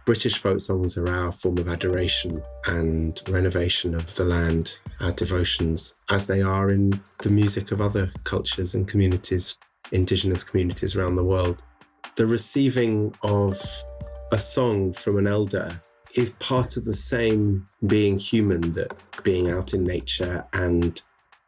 British folk songs are our form of adoration and renovation of the land, our devotions, as they are in the music of other cultures and communities, Indigenous communities around the world. The receiving of a song from an elder is part of the same being human, that being out in nature and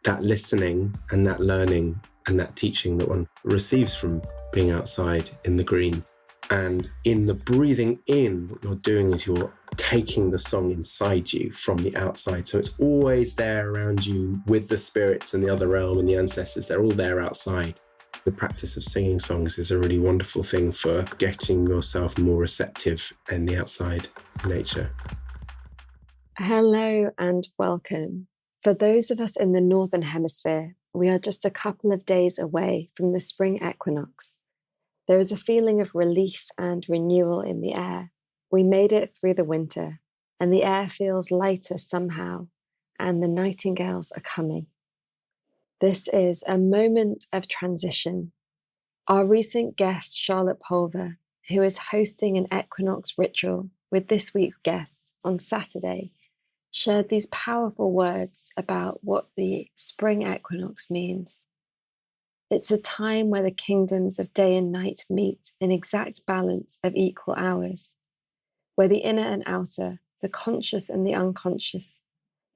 that listening and that learning and that teaching that one receives from being outside in the green. And in the breathing in, what you're doing is you're taking the song inside you from the outside. So it's always there around you with the spirits and the other realm and the ancestors. They're all there outside. The practice of singing songs is a really wonderful thing for getting yourself more receptive in the outside nature. Hello and welcome. For those of us in the Northern Hemisphere, we are just a couple of days away from the spring equinox. There is a feeling of relief and renewal in the air. We made it through the winter, and the air feels lighter somehow, and the nightingales are coming. This is a moment of transition. Our recent guest, Charlotte Pulver, who is hosting an equinox ritual with this week's guest on Saturday, shared these powerful words about what the spring equinox means. It's a time where the kingdoms of day and night meet in exact balance of equal hours, where the inner and outer, the conscious and the unconscious,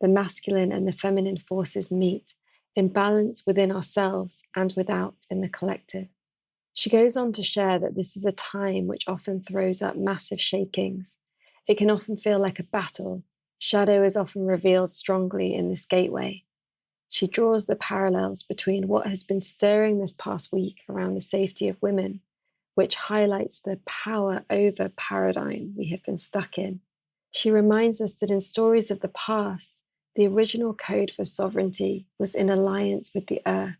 the masculine and the feminine forces meet in balance within ourselves and without in the collective. She goes on to share that this is a time which often throws up massive shakings. It can often feel like a battle. Shadow is often revealed strongly in this gateway. She draws the parallels between what has been stirring this past week around the safety of women, which highlights the power over paradigm we have been stuck in. She reminds us that in stories of the past, the original code for sovereignty was in alliance with the earth,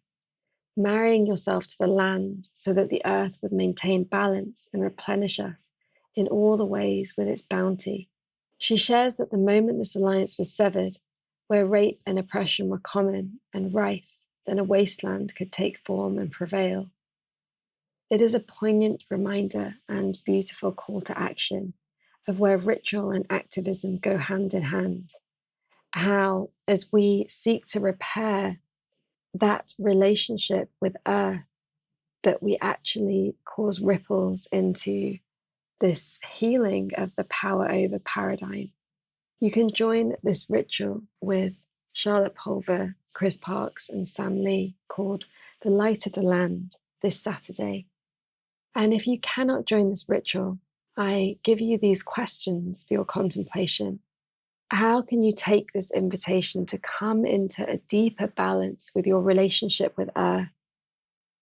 marrying yourself to the land so that the earth would maintain balance and replenish us in all the ways with its bounty. She shares that the moment this alliance was severed, where rape and oppression were common and rife, then a wasteland could take form and prevail. It is a poignant reminder and beautiful call to action of where ritual and activism go hand in hand. How, as we seek to repair that relationship with earth, that we actually cause ripples into this healing of the power over paradigm. You can join this ritual with Charlotte Pulver, Chris Parks, and Sam Lee called The Light of the Land this Saturday. And if you cannot join this ritual, I give you these questions for your contemplation. How can you take this invitation to come into a deeper balance with your relationship with Earth?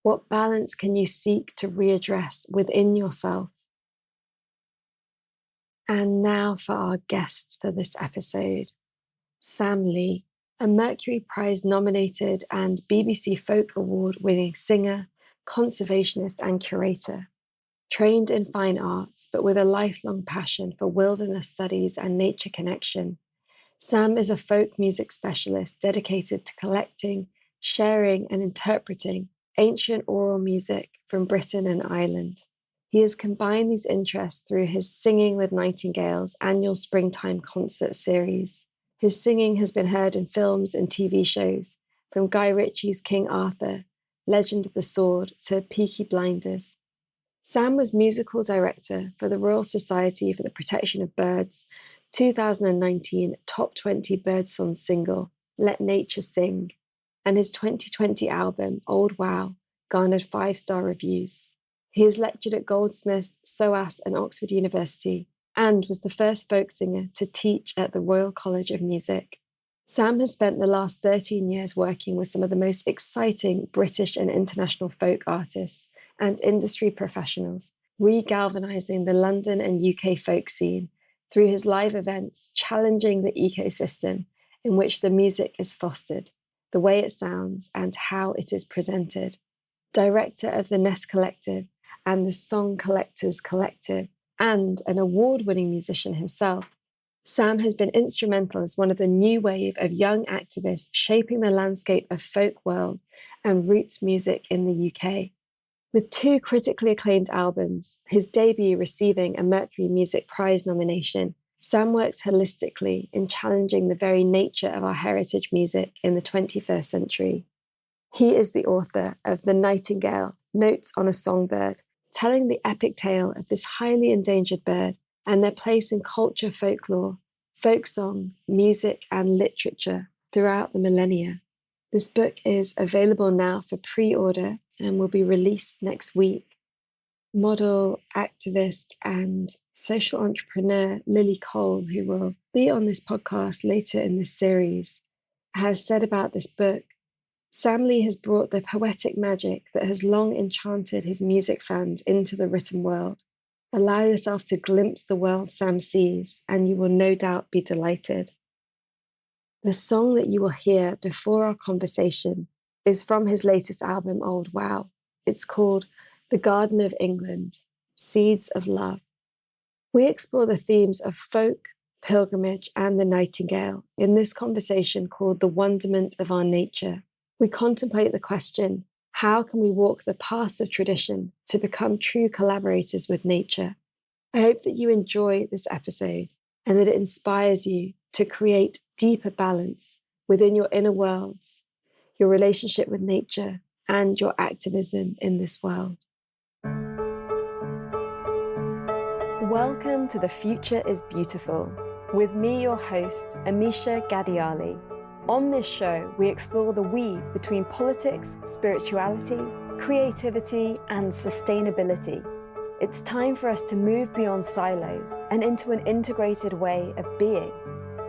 What balance can you seek to readdress within yourself? And now for our guest for this episode, Sam Lee, a Mercury Prize nominated and BBC Folk Award winning singer, conservationist and curator. Trained in fine arts, but with a lifelong passion for wilderness studies and nature connection, Sam is a folk music specialist dedicated to collecting, sharing and interpreting ancient oral music from Britain and Ireland. He has combined these interests through his Singing with Nightingale's annual springtime concert series. His singing has been heard in films and TV shows, from Guy Ritchie's King Arthur, Legend of the Sword, to Peaky Blinders. Sam was musical director for the Royal Society for the Protection of Birds' 2019 Top 20 Birdsong single, Let Nature Sing, and his 2020 album, Old Wow, garnered 5-star reviews. He has lectured at Goldsmiths, SOAS and Oxford University, and was the first folk singer to teach at the Royal College of Music. Sam has spent the last 13 years working with some of the most exciting British and international folk artists and industry professionals, re-galvanising the London and UK folk scene through his live events, challenging the ecosystem in which the music is fostered, the way it sounds and how it is presented. Director of the Nest Collective and the Song Collectors Collective, and an award-winning musician himself, Sam has been instrumental as one of the new wave of young activists shaping the landscape of folk world and roots music in the UK. With 2 critically acclaimed albums, his debut receiving a Mercury Music Prize nomination, Sam works holistically in challenging the very nature of our heritage music in the 21st century. He is the author of The Nightingale, Notes on a Songbird, telling the epic tale of this highly endangered bird and their place in culture, folklore, folk song, music, and literature throughout the millennia. This book is available now for pre-order and will be released next week. Model, activist, and social entrepreneur Lily Cole, who will be on this podcast later in this series, has said about this book, Sam Lee has brought the poetic magic that has long enchanted his music fans into the written world. Allow yourself to glimpse the world Sam sees, and you will no doubt be delighted. The song that you will hear before our conversation is from his latest album, Old Wow. It's called The Garden of England, Seeds of Love. We explore the themes of folk, pilgrimage, and the nightingale in this conversation called The Wonderment of Our Nature. We contemplate the question, how can we walk the paths of tradition to become true collaborators with nature? I hope that you enjoy this episode and that it inspires you to create deeper balance within your inner worlds, your relationship with nature, and your activism in this world. Welcome to The Future is Beautiful, with me, your host, Amisha Gadiali. On this show, we explore the weave between politics, spirituality, creativity, and sustainability. It's time for us to move beyond silos and into an integrated way of being.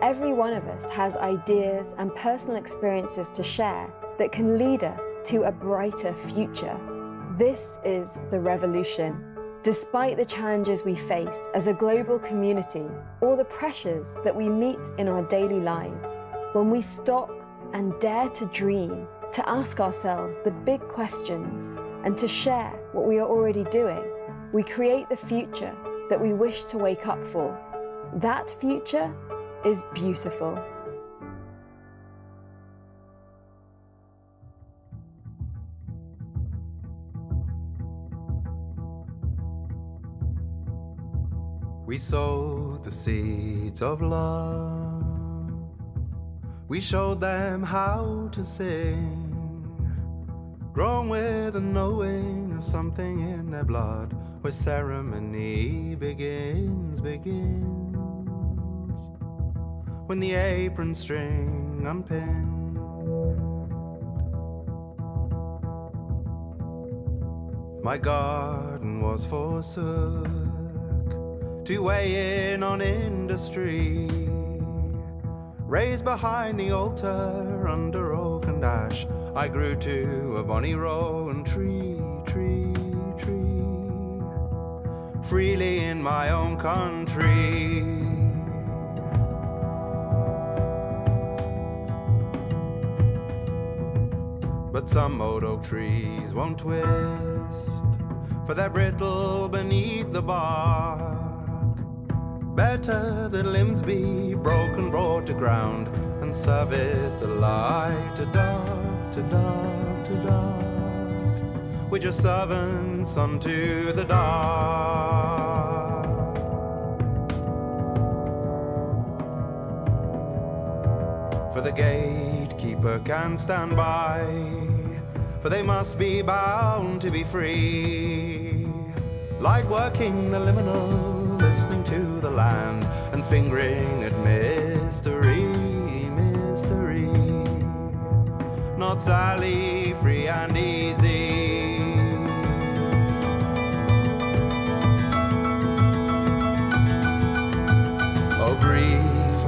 Every one of us has ideas and personal experiences to share that can lead us to a brighter future. This is the revolution. Despite the challenges we face as a global community or the pressures that we meet in our daily lives, when we stop and dare to dream, to ask ourselves the big questions and to share what we are already doing, we create the future that we wish to wake up for. That future is beautiful. We sowed the seeds of love. We showed them how to sing, grown with a knowing of something in their blood, where ceremony begins. When the apron string unpinned, my garden was forsook to weigh in on industry, raised behind the altar under oak and ash. I grew to a bonny rowan tree, freely in my own country. But some old oak trees won't twist, for they're brittle beneath the bark. Better that limbs be broken, brought to ground, and service the light to dark, to dark, to dark. We're just servants unto the dark. For the gatekeeper can stand by, for they must be bound to be free. Light working the liminal, listening to the land, and fingering at mystery. Not Sally, free and easy. Oh grief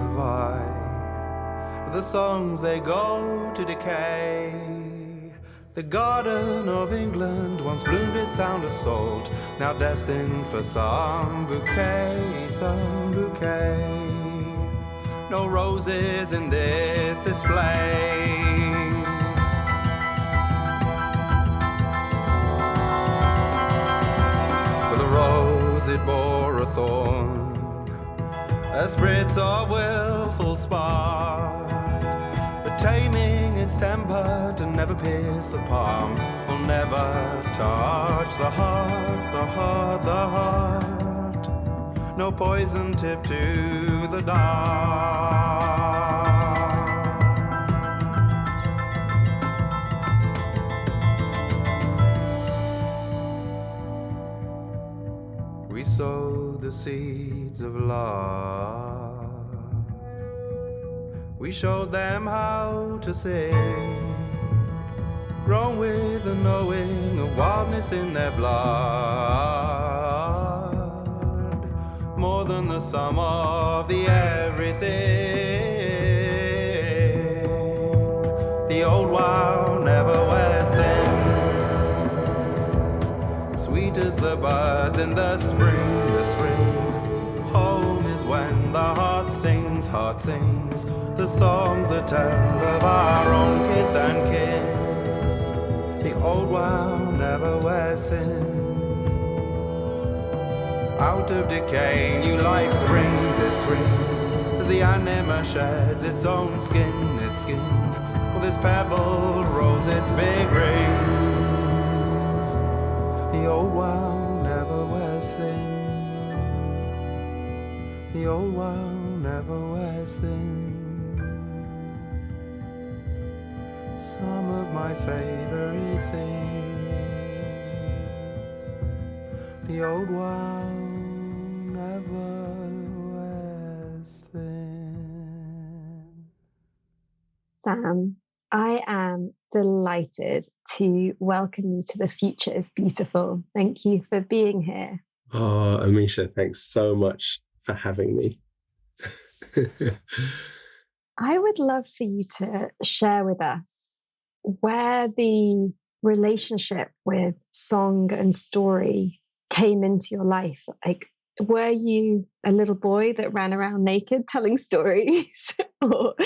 have I. The songs they go to decay. The garden of England once bloomed its sound assault, now destined for some bouquet, some bouquet. No roses in this display. For the rose it bore a thorn, a spritz of willful spark, but taming its temper to never pierce the palm, will never touch the heart, the heart, the heart. No poison tip to the dark. We sow the seeds of love. We showed them how to sing, grown with a knowing of wildness in their blood, more than the sum of the everything. The old wow never wears thin, sweet as the buds in the spring, the spring. Home is when the heart sings, the songs that tell of our own kith and kin. The old wow never wears thin. Out of decay, new life springs, it springs, as the anima sheds its own skin, its skin. Well, this pebble rolls its big rings. The old wow never wears thin. The old wow never wears thin. Some of my favorite things. The old wow never wears thin. Sam, I am delighted to welcome you to The Future is Beautiful. Thank you for being here. Oh, Amisha, thanks so much for having me. I would love for you to share with us where the relationship with song and story came into your life. Like, were you a little boy that ran around naked telling stories, or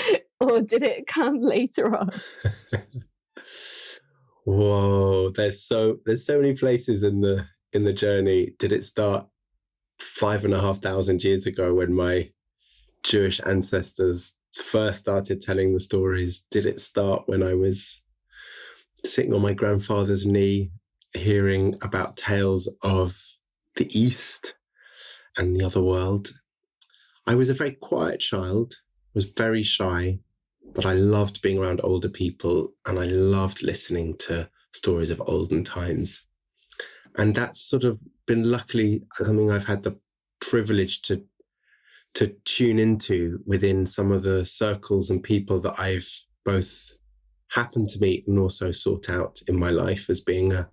did it come later on? Whoa, there's so many places in the journey. Did it start 5,500 years ago when my Jewish ancestors first started telling the stories? Did it start when I was sitting on my grandfather's knee hearing about tales of the East and the other world? I was a very quiet child, was very shy, but I loved being around older people and I loved listening to stories of olden times. And that's sort of been luckily something I've had the privilege to tune into within some of the circles and people that I've both happened to meet and also sought out in my life as being a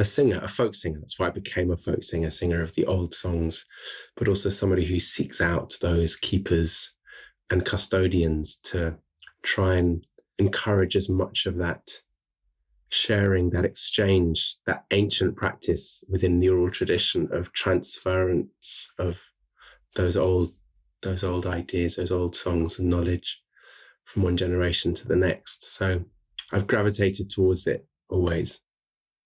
singer, a folk singer. That's why I became a folk singer of the old songs, but also somebody who seeks out those keepers and custodians to try and encourage as much of that sharing, that exchange, that ancient practice within the oral tradition of transference of those old ideas, those old songs and knowledge from one generation to the next. So I've gravitated towards it always.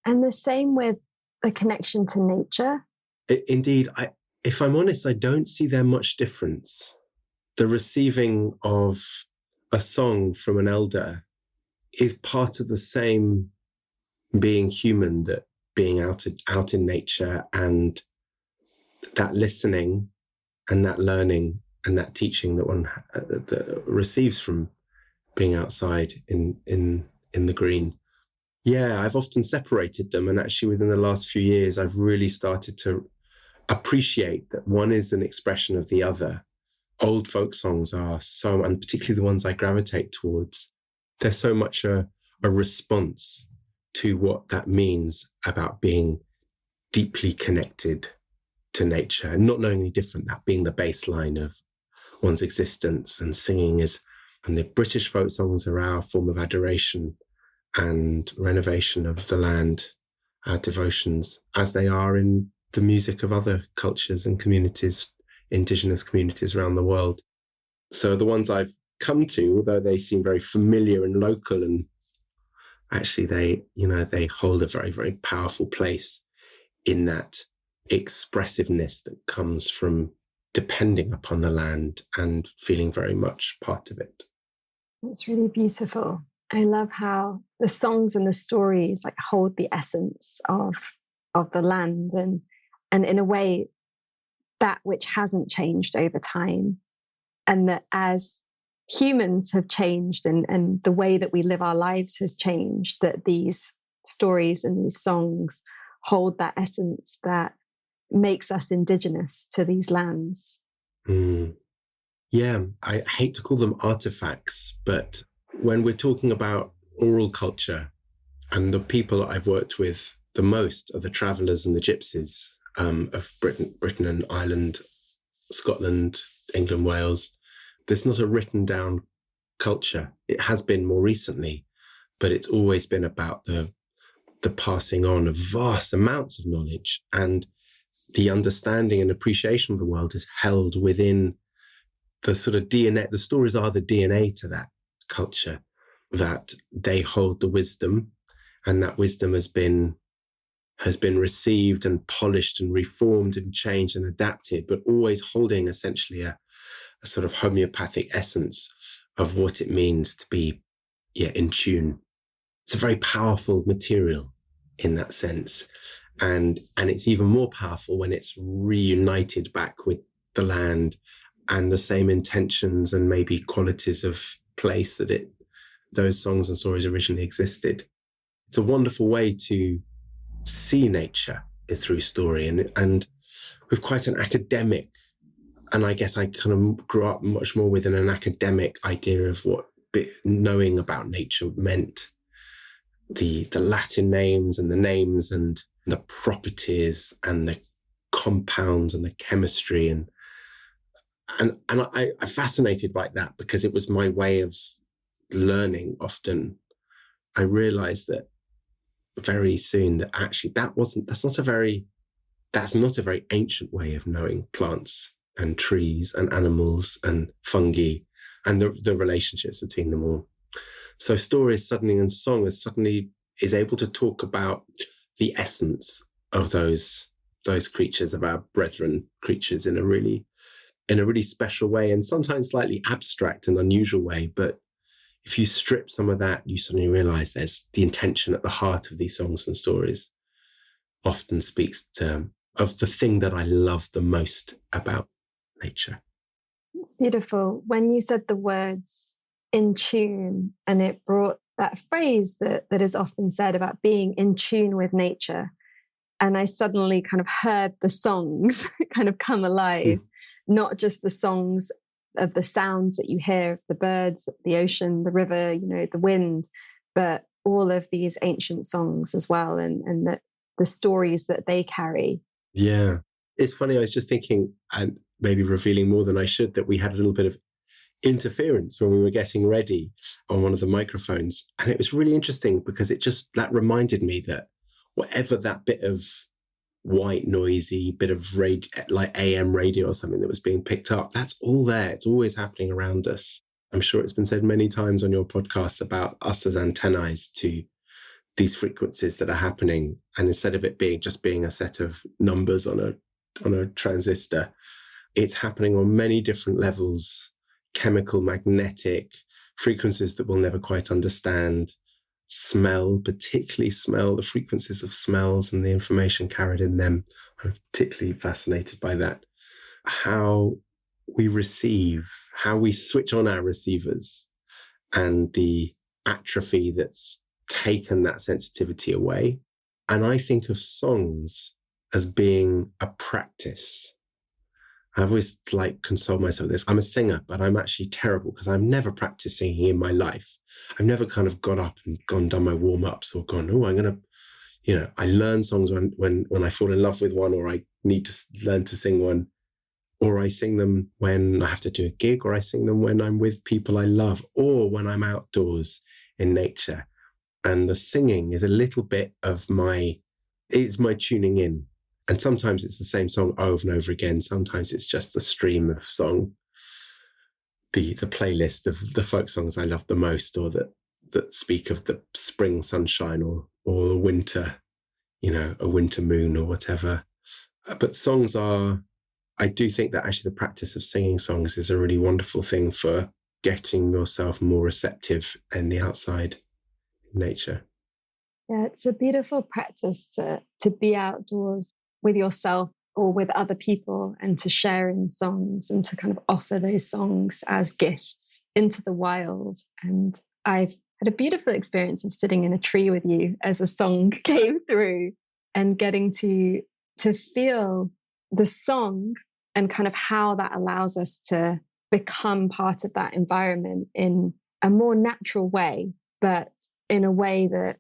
And the same with the connection to nature? Indeed, if I'm honest, I don't see there much difference. The receiving of a song from an elder is part of the same being human, that being out in nature, and that listening and that learning and that teaching that one that receives from being outside in the green. Yeah, I've often separated them, and actually within the last few years, I've really started to appreciate that one is an expression of the other. Old folk songs are so, and particularly the ones I gravitate towards, they're so much a response to what that means about being deeply connected to nature, and not knowing any different, that being the baseline of one's existence. And singing and the British folk songs are our form of adoration and renovation of the land, our devotions, as they are in the music of other cultures and communities, indigenous communities around the world. So the ones I've come to, although they seem very familiar and local, and actually they hold a very, very powerful place in that expressiveness that comes from depending upon the land and feeling very much part of it. That's really beautiful. I love how the songs and the stories like hold the essence of the land, and in a way that which hasn't changed over time, and that as humans have changed and the way that we live our lives has changed, that these stories and these songs hold that essence that makes us indigenous to these lands. Mm. Yeah, I hate to call them artifacts, but when we're talking about oral culture, and the people I've worked with the most are the travellers and the gypsies of Britain and Ireland, Scotland, England, Wales. There's not a written down culture. It has been more recently, but it's always been about the passing on of vast amounts of knowledge, and the understanding and appreciation of the world is held within the sort of DNA. The stories are the DNA to that culture, that they hold the wisdom, and that wisdom has been received and polished and reformed and changed and adapted, but always holding essentially a sort of homeopathic essence of what it means to be in tune. It's a very powerful material in that sense. And it's even more powerful when it's reunited back with the land and the same intentions and maybe qualities of place that those songs and stories originally existed. It's a wonderful way to see nature is through story, and with quite an academic, and I guess I kind of grew up much more within an academic idea of what knowing about nature meant. The Latin names and the properties and the compounds and the chemistry, and I'm fascinated by that because it was my way of learning. Often I realized that very soon that actually that's not a very ancient way of knowing plants and trees and animals and fungi and the relationships between them all. So stories suddenly and song is able to talk about the essence of those creatures, of our brethren creatures, in a really special way, and sometimes slightly abstract and unusual way. But if you strip some of that, you suddenly realize there's the intention at the heart of these songs and stories often speaks of the thing that I love the most about nature. It's beautiful. When you said the words in tune, and it brought that phrase that is often said about being in tune with nature. And I suddenly kind of heard the songs kind of come alive, not just the songs of the sounds that you hear of the birds, the ocean, the river, the wind, but all of these ancient songs as well, and the stories that they carry. Yeah. It's funny, I was just thinking, and maybe revealing more than I should, that we had a little bit of interference when we were getting ready on one of the microphones. And it was really interesting because that reminded me that whatever that bit of white noisy bit of radio, like AM radio or something that was being picked up, that's all there. It's always happening around us. I'm sure it's been said many times on your podcast about us as antennae to these frequencies that are happening. And instead of it being a set of numbers on a transistor, it's happening on many different levels, chemical, magnetic, frequencies that we'll never quite understand. Smell, particularly smell, the frequencies of smells and the information carried in them. I'm particularly fascinated by that. How we receive, how we switch on our receivers, and the atrophy that's taken that sensitivity away. And I think of songs as being a practice. I've always consoled myself with this. I'm a singer, but I'm actually terrible because I'm never practiced singing in my life. I've never kind of got up and done my warm-ups or gone, I'm going to, I learn songs when I fall in love with one, or I need to learn to sing one, or I sing them when I have to do a gig, or I sing them when I'm with people I love, or when I'm outdoors in nature. And the singing is a little bit of it's my tuning in. And sometimes it's the same song over and over again. Sometimes it's just a stream of song, the playlist of the folk songs I love the most, or that speak of the spring sunshine or the winter, a winter moon or whatever. But songs I do think that actually the practice of singing songs is a really wonderful thing for getting yourself more receptive in the outside nature. Yeah, it's a beautiful practice to be outdoors with yourself or with other people and to share in songs and to kind of offer those songs as gifts into the wild. And I've had a beautiful experience of sitting in a tree with you as a song came through and getting to feel the song and kind of how that allows us to become part of that environment in a more natural way, but in a way that,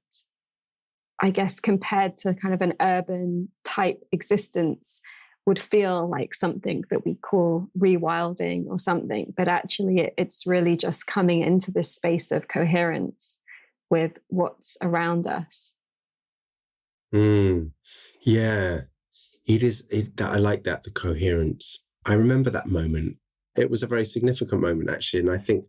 I guess, compared to kind of an urban type existence, would feel like something that we call rewilding or something. But actually, it's really just coming into this space of coherence with what's around us. Yeah, it is. I like that, the coherence. I remember that moment. It was a very significant moment, actually. And I think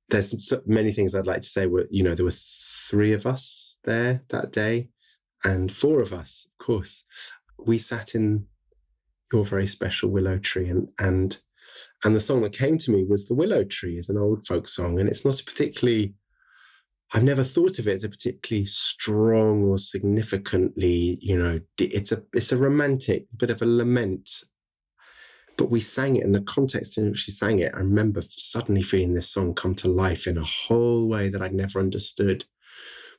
there's so many things I'd like to say. There were 3 of us there that day and 4 of us, of course. We sat in your very special willow tree and the song that came to me was The Willow Tree. Is an old folk song, and it's not a particularly, I've never thought of it as a particularly strong or significantly, it's a romantic bit of a lament. But we sang it in the context in which she sang it. I remember suddenly feeling this song come to life in a whole way that I'd never understood,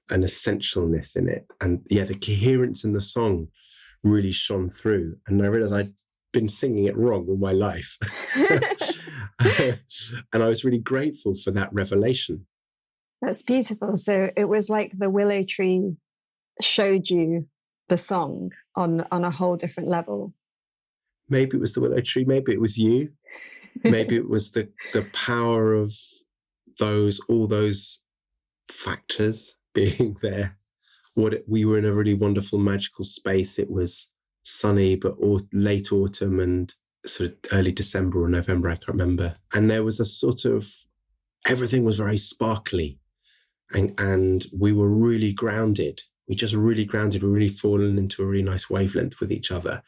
an essentialness in it. And yeah, the coherence in the song really shone through. And I realized I'd been singing it wrong all my life. And I was really grateful for that revelation. That's beautiful. So it was like the willow tree showed you the song on a whole different level. Maybe it was the willow tree, maybe it was you, maybe it was the power of all those factors being there. We were in a really wonderful, magical space. It was sunny, but late autumn and sort of early December or November, I can't remember. And there was a sort of, everything was very sparkly and we were really grounded. We just really grounded, we really fallen into a really nice wavelength with each other.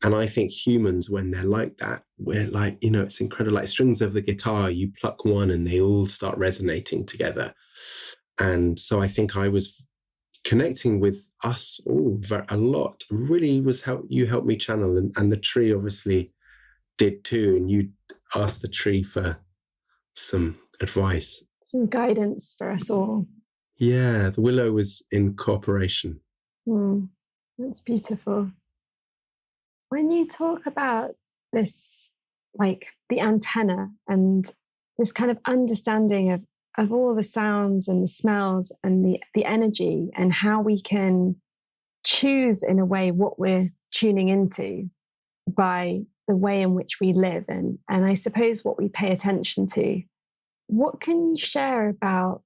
And I think humans, when they're like that, we're like, it's incredible. Like strings of the guitar, you pluck one and they all start resonating together. And so I think I was connecting with us all a lot. Really you helped me channel, and the tree obviously did too. And you asked the tree for some advice. Some guidance for us all. Yeah, the willow was in cooperation. That's beautiful. When you talk about this, like the antenna and this kind of understanding of all the sounds and the smells and the energy and how we can choose in a way what we're tuning into by the way in which we live and I suppose what we pay attention to, what can you share about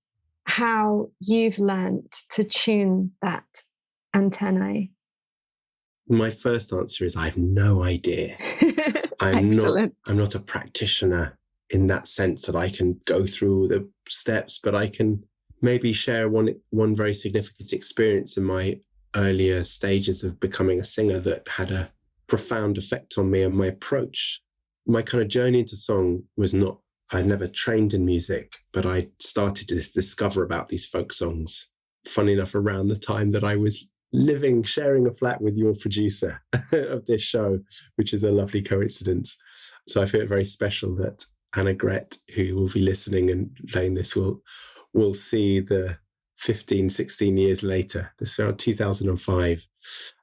how you've learned to tune that antennae? My first answer is I have no idea. I'm not a practitioner in that sense that I can go through all the steps, but I can maybe share one very significant experience in my earlier stages of becoming a singer that had a profound effect on me and my approach. My kind of journey into song was I never trained in music, but I started to discover about these folk songs. Funny enough, around the time that I was sharing a flat with your producer of this show, which is a lovely coincidence. So I feel very special that Anna Gret, who will be listening and playing this, will see the 15, 16 years later. This is around 2005.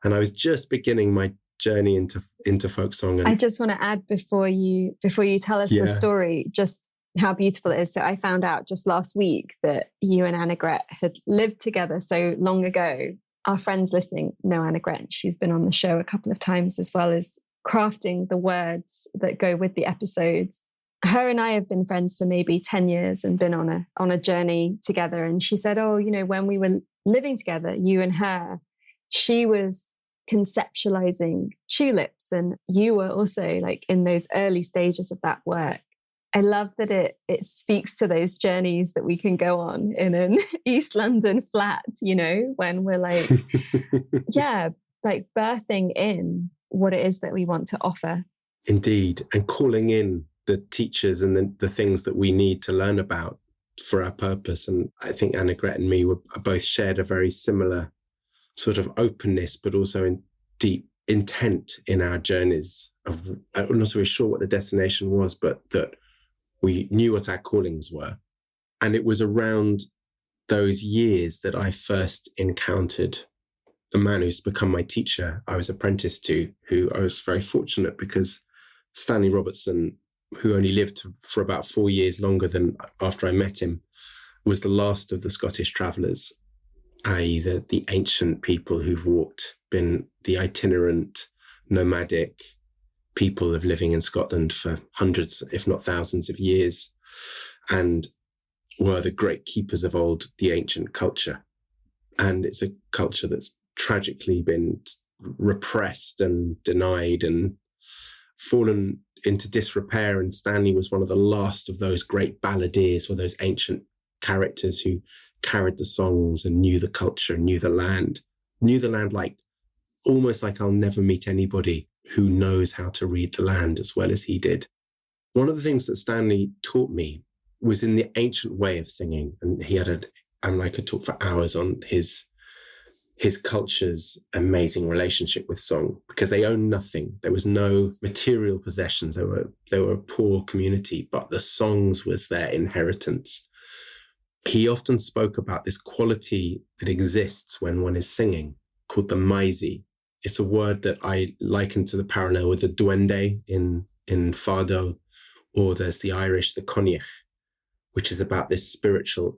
And I was just beginning my journey into folk song. And I just want to add before you tell us the story, just how beautiful it is. So I found out just last week that you and Anna Gret had lived together so long ago. Our friends listening know Anna Gret. She's been on the show a couple of times, as well as crafting the words that go with the episodes. Her and I have been friends for maybe 10 years and been on a journey together. And she said, when we were living together, you and her, she was conceptualizing tulips and you were also like in those early stages of that work. I love that it speaks to those journeys that we can go on in an East London flat, when we're like, like birthing in what it is that we want to offer. Indeed. And calling in the teachers and the things that we need to learn about for our purpose. And I think Annegret and me were both shared a very similar sort of openness, but also in deep intent in our journeys of, I'm not really sure what the destination was, but that we knew what our callings were. And it was around those years that I first encountered the man who's become my teacher, I was apprenticed to, who I was very fortunate because Stanley Robertson, who only lived for about 4 years longer than after I met him, was the last of the Scottish travellers, i.e. the ancient people who've been the itinerant, nomadic people of living in Scotland for hundreds, if not thousands of years, and were the great keepers of the ancient culture. And it's a culture that's tragically been repressed and denied and fallen into disrepair. And Stanley was one of the last of those great balladeers, or those ancient characters who carried the songs and knew the culture, knew the land like almost like I'll never meet anybody who knows how to read the land as well as he did. One of the things that Stanley taught me was in the ancient way of singing. And he had I could talk for hours on his culture's amazing relationship with song, because they owned nothing. There was no material possessions. They were a poor community, but the songs was their inheritance. He often spoke about this quality that exists when one is singing, called the maisi. It's a word that I liken to the parallel with the duende in Fado, or there's the Irish, the coniach, which is about this spiritual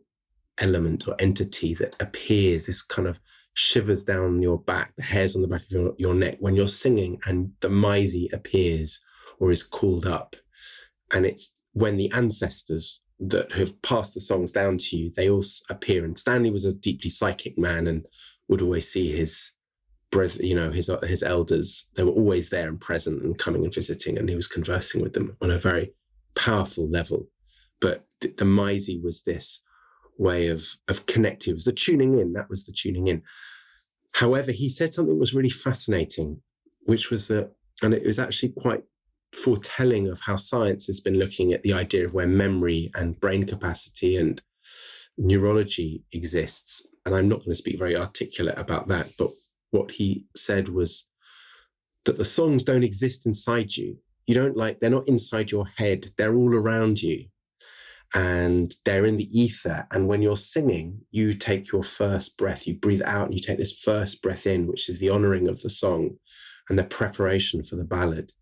element or entity that appears, this kind of shivers down your back, the hairs on the back of your neck when you're singing, and the maisi appears or is called up. And it's when the ancestors that have passed the songs down to you, they all appear. And Stanley was a deeply psychic man and would always see his his elders. They were always there and present and coming and visiting, and he was conversing with them on a very powerful level. But the maisi was this way of connecting. It was the tuning in. That was the tuning in. However, he said something that was really fascinating, which was that, and it was actually quite foretelling of how science has been looking at the idea of where memory and brain capacity and neurology exists. And I'm not going to speak very articulate about that, but what he said was that the songs don't exist inside you. They're not inside your head. They're all around you. And they're in the ether. And when you're singing, you take your first breath, you breathe out and you take this first breath in, which is the honoring of the song and the preparation for the ballad.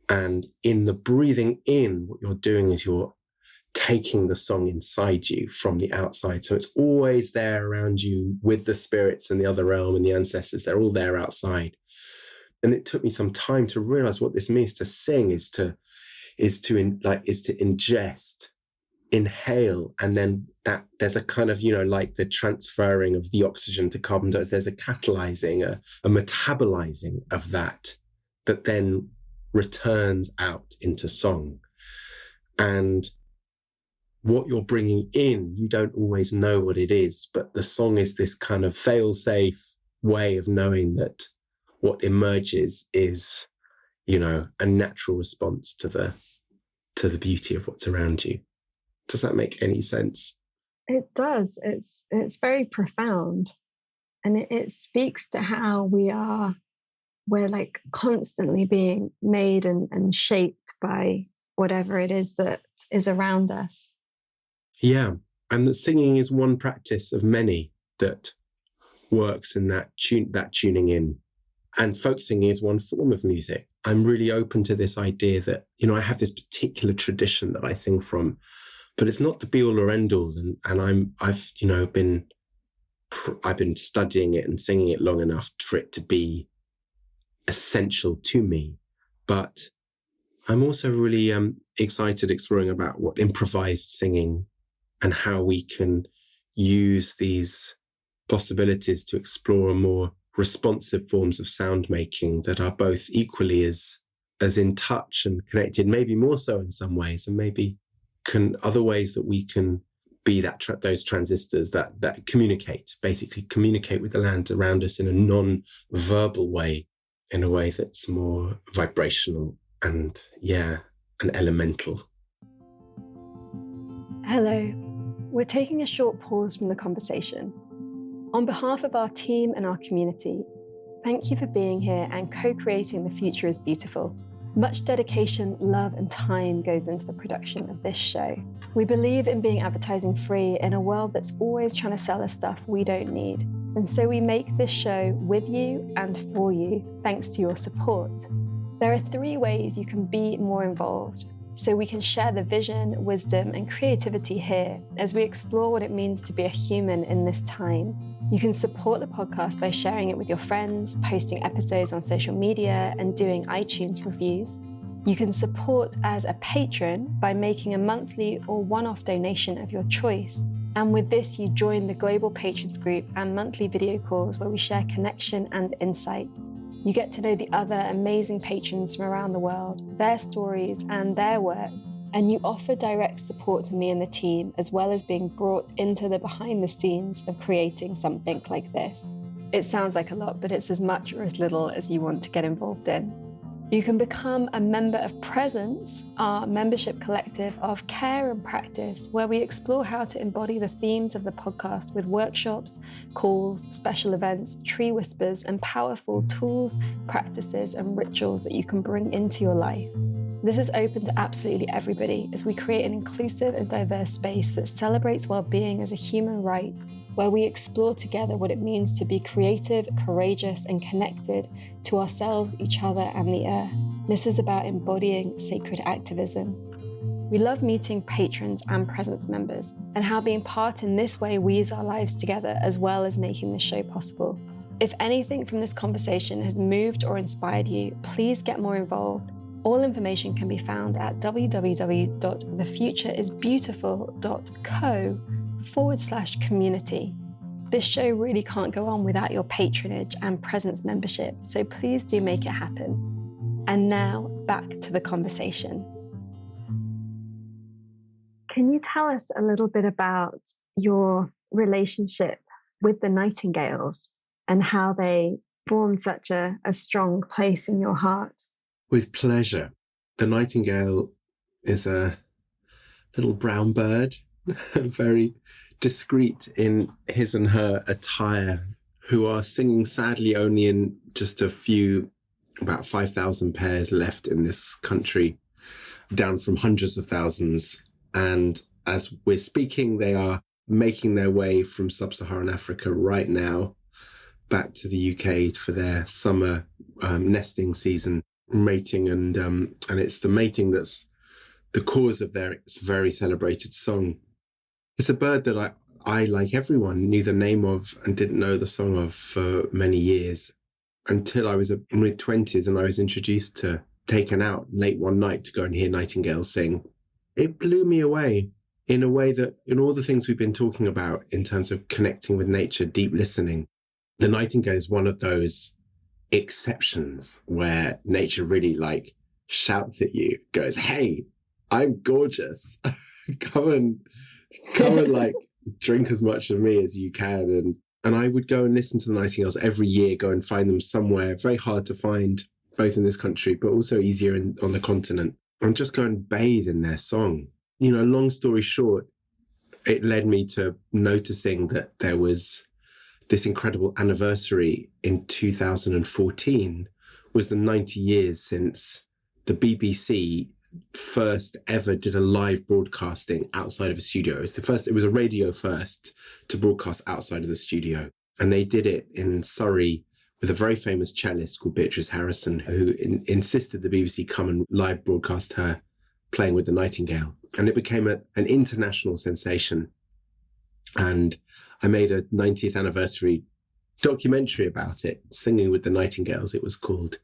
And in the breathing in, what you're doing is you're taking the song inside you from the outside. So it's always there around you with the spirits and the other realm and the ancestors. They're all there outside. And it took me some time to realize what this means to sing is to ingest, inhale, and then that there's a kind of, like the transferring of the oxygen to carbon dioxide, there's a catalyzing, a metabolizing of that then returns out into song. And what you're bringing in, you don't always know what it is, but the song is this kind of fail-safe way of knowing that what emerges is, a natural response to the beauty of what's around you. Does that make any sense? It does. It's very profound. And it speaks to how we're like constantly being made and shaped by whatever it is that is around us. Yeah. And that singing is one practice of many that works in that tuning in. And folk singing is one form of music. I'm really open to this idea that, I have this particular tradition that I sing from, but it's not the be all or end all. And I've been studying it and singing it long enough for it to be essential to me. But I'm also really excited exploring about what improvised singing and how we can use these possibilities to explore more responsive forms of sound making that are both equally as in touch and connected, maybe more so in some ways, and maybe other ways that we can be those transistors that communicate with the land around us in a non-verbal way, in a way that's more vibrational and and elemental. Hello. We're taking a short pause from the conversation. On behalf of our team and our community, thank you for being here and co-creating The Future is Beautiful. Much dedication, love, and time goes into the production of this show. We believe in being advertising free in a world that's always trying to sell us stuff we don't need. And so we make this show with you and for you, thanks to your support. There are 3 ways you can be more involved, so we can share the vision, wisdom, and creativity here as we explore what it means to be a human in this time. You can support the podcast by sharing it with your friends, posting episodes on social media, and doing iTunes reviews. You can support as a patron by making a monthly or one-off donation of your choice. And with this, you join the Global Patrons group and monthly video calls where we share connection and insight. You get to know the other amazing patrons from around the world, their stories and their work, and you offer direct support to me and the team, as well as being brought into the behind the scenes of creating something like this. It sounds like a lot, but it's as much or as little as you want to get involved in. You can become a member of Presence, our membership collective of care and practice, where we explore how to embody the themes of the podcast with workshops, calls, special events, tree whispers, and powerful tools, practices, and rituals that you can bring into your life. This is open to absolutely everybody as we create an inclusive and diverse space that celebrates well-being as a human right, where we explore together what it means to be creative, courageous, and connected to ourselves, each other, and the earth. This is about embodying sacred activism. We love meeting patrons and Presence members, and how being part in this way weaves our lives together, as well as making this show possible. If anything from this conversation has moved or inspired you, please get more involved. All information can be found at www.thefutureisbeautiful.co/community. This show really can't go on without your patronage and Presence membership, so please do make it happen. And now, back to the conversation. Can you tell us a little bit about your relationship with the Nightingales and how they formed such a strong place in your heart? With pleasure. The nightingale is a little brown bird, very discreet in his and her attire, who are singing sadly only in just a few, about 5,000 pairs left in this country, down from hundreds of thousands. And as we're speaking, they are making their way from sub-Saharan Africa right now back to the UK for their summer nesting season. Mating, and it's the mating that's the cause of their very celebrated song. It's a bird that I, like everyone, knew the name of and didn't know the song of for many years, until I was in my mid-20s and I was introduced to, taken out late one night to go and hear nightingales sing. It blew me away in a way that, in all the things we've been talking about in terms of connecting with nature, deep listening, the nightingale is one of those exceptions where nature really shouts at you, goes, "Hey, I'm gorgeous. come and drink as much of me as you can." And I would go and listen to the nightingales every year, go and find them somewhere very hard to find, both in this country, but also easier on the continent, and just go and bathe in their song. Long story short, it led me to noticing that there was this incredible anniversary in 2014 was the 90 years since the BBC first ever did a live broadcasting outside of a studio. It was a radio first to broadcast outside of the studio. And they did it in Surrey with a very famous cellist called Beatrice Harrison, who insisted the BBC come and live broadcast her playing with the nightingale. And it became an international sensation. And I made a 90th anniversary documentary about it, Singing with the Nightingales, it was called.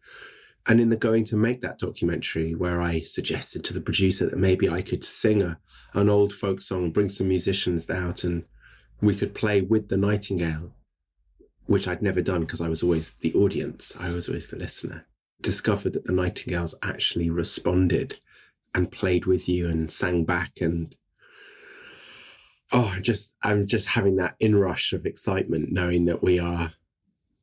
And in the going to make that documentary, where I suggested to the producer that maybe I could sing an old folk song, bring some musicians out, and we could play with the nightingale, which I'd never done because I was always the audience, I was always the listener, discovered that the nightingales actually responded and played with you and sang back. And I'm just having that inrush of excitement, knowing that we are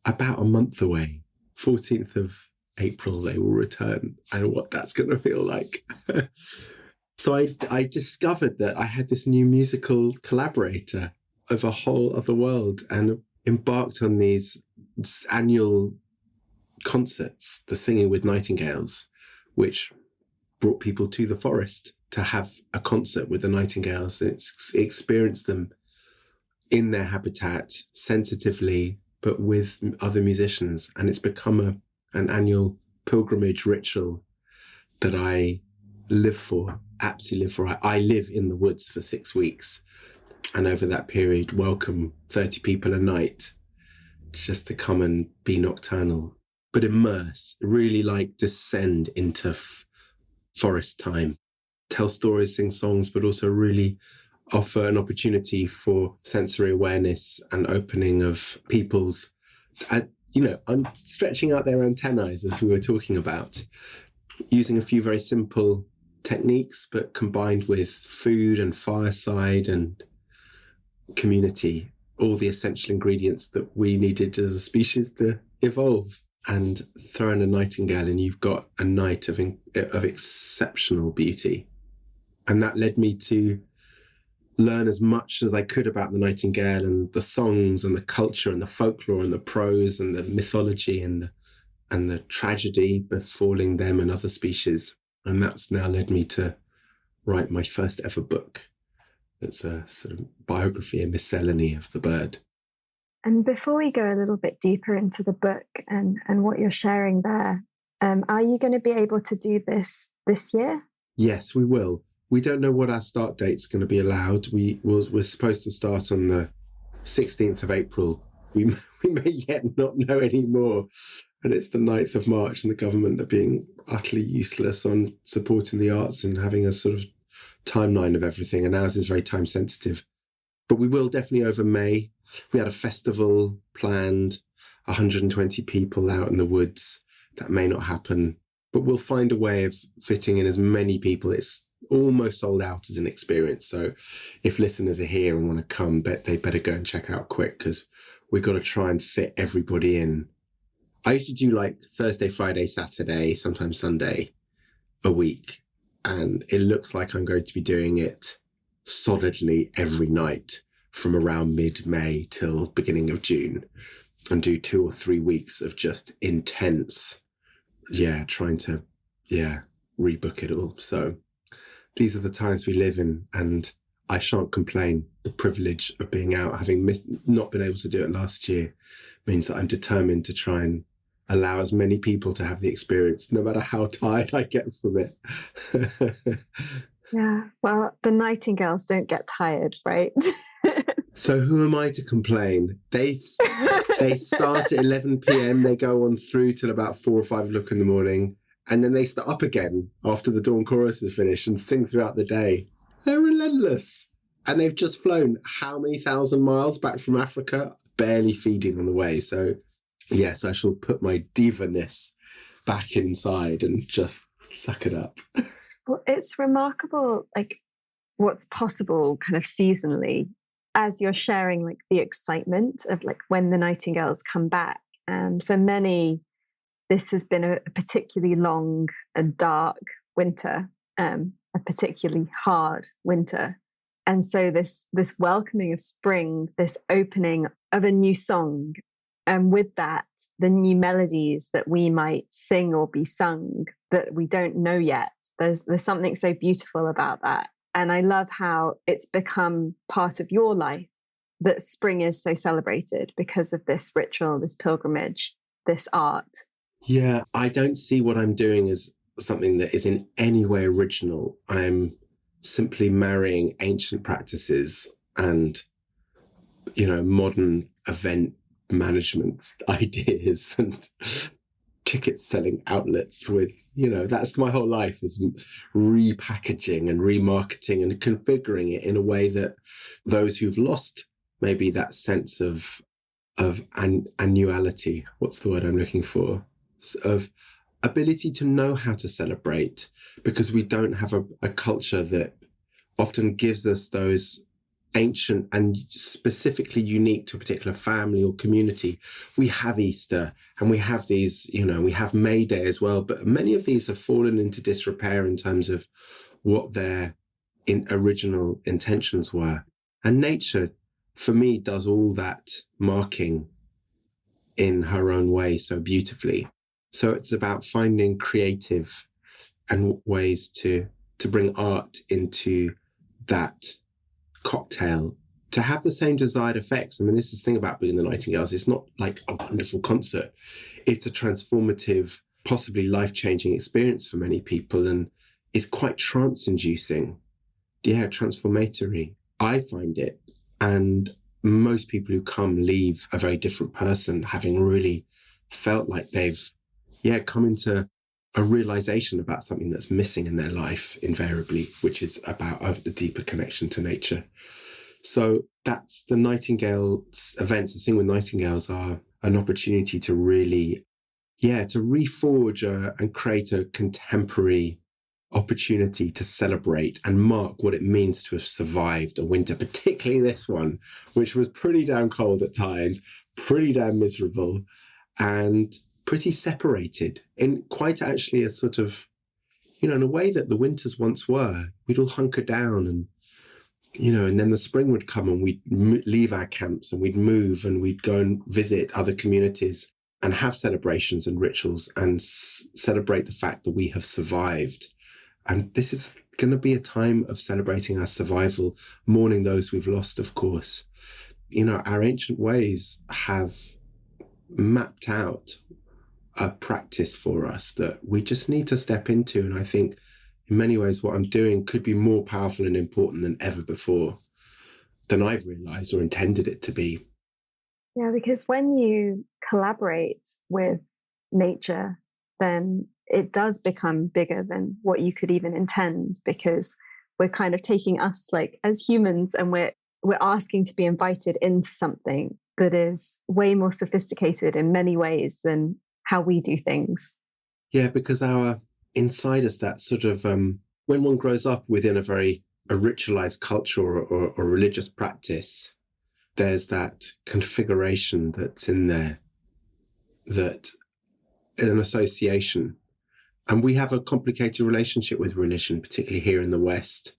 about a month away, 14th of April they will return and what that's going to feel like. So I discovered that I had this new musical collaborator of a whole other world and embarked on these annual concerts, the Singing with Nightingales, which brought people to the forest to have a concert with the nightingales and experience them in their habitat sensitively, but with other musicians. And it's become an annual pilgrimage ritual that I live for, absolutely live for. I live in the woods for 6 weeks, and over that period welcome 30 people a night just to come and be nocturnal, but immerse, really like descend into forest time, tell stories, sing songs, but also really offer an opportunity for sensory awareness and opening of people's, I'm stretching out their antennae, as we were talking about, using a few very simple techniques, but combined with food and fireside and community, all the essential ingredients that we needed as a species to evolve. And throw in a nightingale and you've got a night of exceptional beauty. And that led me to learn as much as I could about the nightingale and the songs and the culture and the folklore and the prose and the mythology and the tragedy befalling them and other species. And that's now led me to write my first ever book. It's a sort of biography, a miscellany of the bird. And before we go a little bit deeper into the book and what you're sharing there, are you going to be able to do this year? Yes, we will. We don't know what our start date's going to be allowed. We're supposed to start on the 16th of April. We may yet not know anymore. And it's the 9th of March and the government are being utterly useless on supporting the arts and having a sort of timeline of everything. And ours is very time sensitive. But we will definitely over May. We had a festival planned, 120 people out in the woods. That may not happen, but we'll find a way of fitting in as many people. It's almost sold out as an experience. So if listeners are here and want to come, they better go and check out quick, because we've got to try and fit everybody in. I usually do like Thursday, Friday, Saturday, sometimes Sunday a week. And it looks like I'm going to be doing it solidly every night from around mid-May till beginning of June, and do 2 or 3 weeks of just intense, trying to, rebook it all. So these are the times we live in, and I shan't complain. The privilege of being out, having not been able to do it last year, means that I'm determined to try and allow as many people to have the experience, no matter how tired I get from it. Yeah, well, the nightingales don't get tired, right? So who am I to complain? They start at 11 p.m, they go on through till about 4 or 5 o'clock in the morning, and then they start up again after the dawn chorus is finished and sing throughout the day. They're relentless. And they've just flown how many thousand miles back from Africa, barely feeding on the way. So yes, I shall put my diva-ness back inside and just suck it up. Well, it's remarkable, like, what's possible kind of seasonally as you're sharing, like, the excitement of, like, when the nightingales come back. And for many, this has been a particularly long and dark winter, a particularly hard winter. And so this welcoming of spring, this opening of a new song, and with that, the new melodies that we might sing or be sung that we don't know yet. There's something so beautiful about that. And I love how it's become part of your life, that spring is so celebrated because of this ritual, this pilgrimage, this art. Yeah, I don't see what I'm doing as something that is in any way original. I'm simply marrying ancient practices and, modern event management ideas and ticket selling outlets with, that's my whole life, is repackaging and remarketing and configuring it in a way that those who've lost maybe that sense of annuality, what's the word I'm looking for, of ability to know how to celebrate, because we don't have a culture that often gives us those ancient and specifically unique to a particular family or community. We have Easter and we have these, we have May Day as well, but many of these have fallen into disrepair in terms of what their original intentions were. And nature, for me, does all that marking in her own way so beautifully. So it's about finding creative and ways to bring art into that cocktail to have the same desired effects. I mean, this is the thing about being the Nightingales. It's not like a wonderful concert. It's a transformative, possibly life-changing experience for many people, and it's quite trance-inducing. Yeah, transformatory. I find it. And most people who come leave a very different person, having really felt like they've, come into a realization about something that's missing in their life invariably, which is about a deeper connection to nature. So that's the Nightingale events. The thing with Nightingales are an opportunity to really, to reforge and create a contemporary opportunity to celebrate and mark what it means to have survived a winter, particularly this one, which was pretty damn cold at times, pretty damn miserable, and pretty separated in quite actually a sort of, in a way that the winters once were. We'd all hunker down and, and then the spring would come and we'd leave our camps and we'd move and we'd go and visit other communities and have celebrations and rituals and celebrate the fact that we have survived. And this is going to be a time of celebrating our survival, mourning those we've lost, of course. Our ancient ways have mapped out a practice for us that we just need to step into. And I think in many ways what I'm doing could be more powerful and important than ever before, than I've realized or intended it to be. Yeah, because when you collaborate with nature, then it does become bigger than what you could even intend, because we're kind of taking us like as humans and we're asking to be invited into something that is way more sophisticated in many ways than how we do things. Yeah, because our inside us, that sort of, when one grows up within a ritualized culture or religious practice, there's that configuration that's in there, that an association. And we have a complicated relationship with religion, particularly here in the West,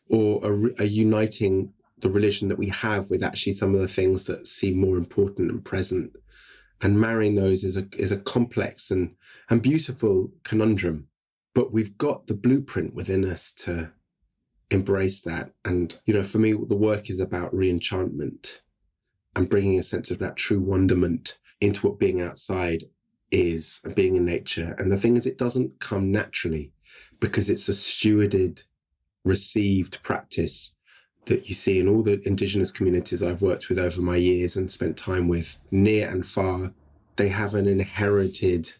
or a uniting the religion that we have with actually some of the things that seem more important and present. And marrying those is a complex and beautiful conundrum. But we've got the blueprint within us to embrace that. And, for me, the work is about re-enchantment and bringing a sense of that true wonderment into what being outside is and being in nature. And the thing is, it doesn't come naturally because it's a stewarded, received practice that you see in all the Indigenous communities I've worked with over my years and spent time with, near and far. They have an inherited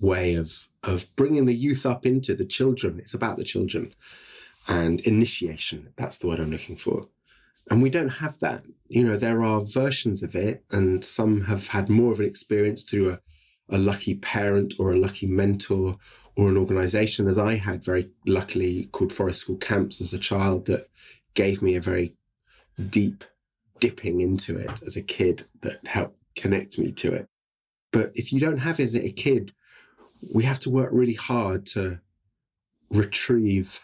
way of bringing the youth up into the children. It's about the children and initiation. That's the word I'm looking for. And we don't have that. There are versions of it, and some have had more of an experience through a lucky parent or a lucky mentor or an organization, as I had very luckily, called Forest School Camps as a child, that gave me a very deep dipping into it as a kid that helped connect me to it. But if you don't have it as a kid, we have to work really hard to retrieve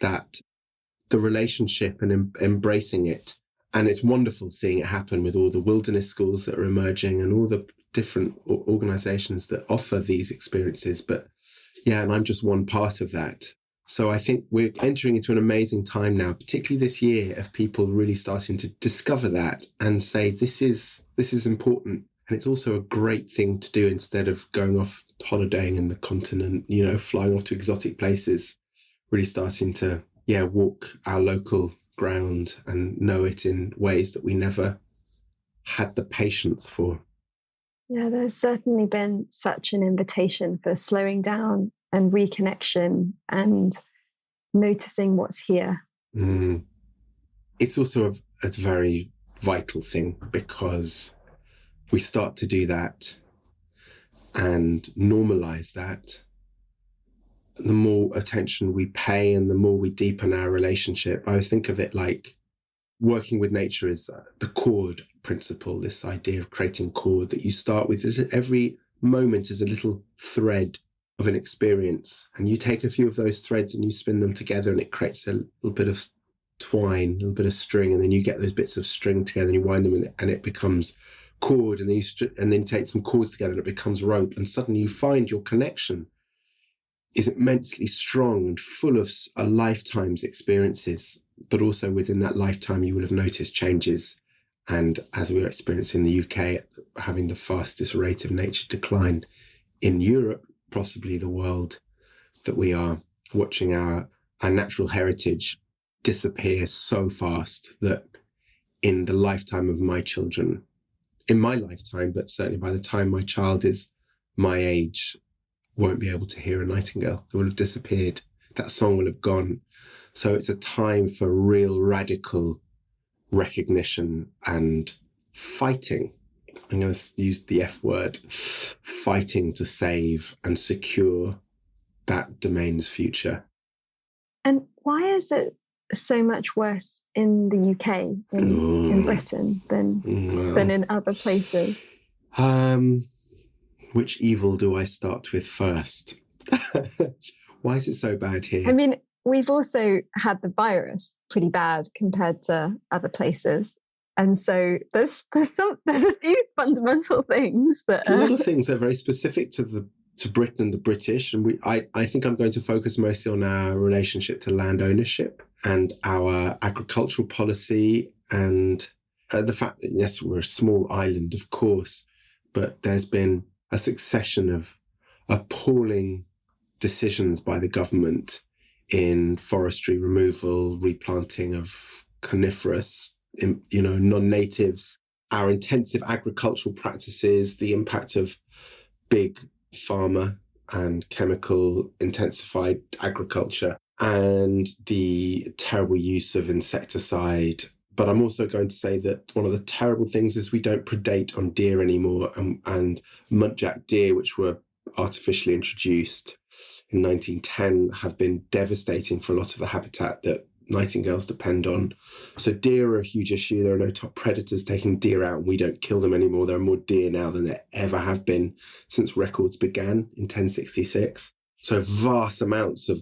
the relationship and embracing it. And it's wonderful seeing it happen with all the wilderness schools that are emerging and all the different organizations that offer these experiences. But and I'm just one part of that. So I think we're entering into an amazing time now, particularly this year, of people really starting to discover that and say, this is important. And it's also a great thing to do instead of going off holidaying in the continent, flying off to exotic places, really starting to, walk our local ground and know it in ways that we never had the patience for. Yeah, there's certainly been such an invitation for slowing down and reconnection and noticing what's here. It's also a very vital thing, because we start to do that and normalize that. The more attention we pay and the more we deepen our relationship. I always think of it like working with nature is the chord principle, this idea of creating chord that you start with. Every moment is a little thread of an experience, and you take a few of those threads and you spin them together, and it creates a little bit of twine, a little bit of string, and then you get those bits of string together and you wind them in, and it becomes cord, and then you take some cords together and it becomes rope, and suddenly you find your connection is immensely strong and full of a lifetime's experiences. But also within that lifetime, you will have noticed changes. And as we are experiencing in the UK, having the fastest rate of nature decline in Europe, possibly the world, that we are watching our natural heritage disappear so fast that in the lifetime of my children, in my lifetime, but certainly by the time my child is my age, won't be able to hear a nightingale. It will have disappeared. That song will have gone. So it's a time for real radical recognition and fighting. I'm going to use the F word, fighting to save and secure that domain's future. And why is it so much worse in the UK, in Britain, than in other places? Which evil do I start with first? Why is it so bad here? I mean, we've also had the virus pretty bad compared to other places. And so there's a few fundamental things that a lot of things that are very specific to Britain and the British. And I think I'm going to focus mostly on our relationship to land ownership and our agricultural policy, and the fact that, yes, we're a small island, of course, but there's been a succession of appalling decisions by the government in forestry removal, replanting of coniferous, non-natives, our intensive agricultural practices, the impact of big pharma and chemical intensified agriculture, and the terrible use of insecticide. But I'm also going to say that one of the terrible things is we don't predate on deer anymore, and muntjac deer, which were artificially introduced in 1910, have been devastating for a lot of the habitat that nightingales depend on. So deer are a huge issue. There are no top predators taking deer out, and we don't kill them anymore. There are more deer now than there ever have been since records began in 1066. So vast amounts of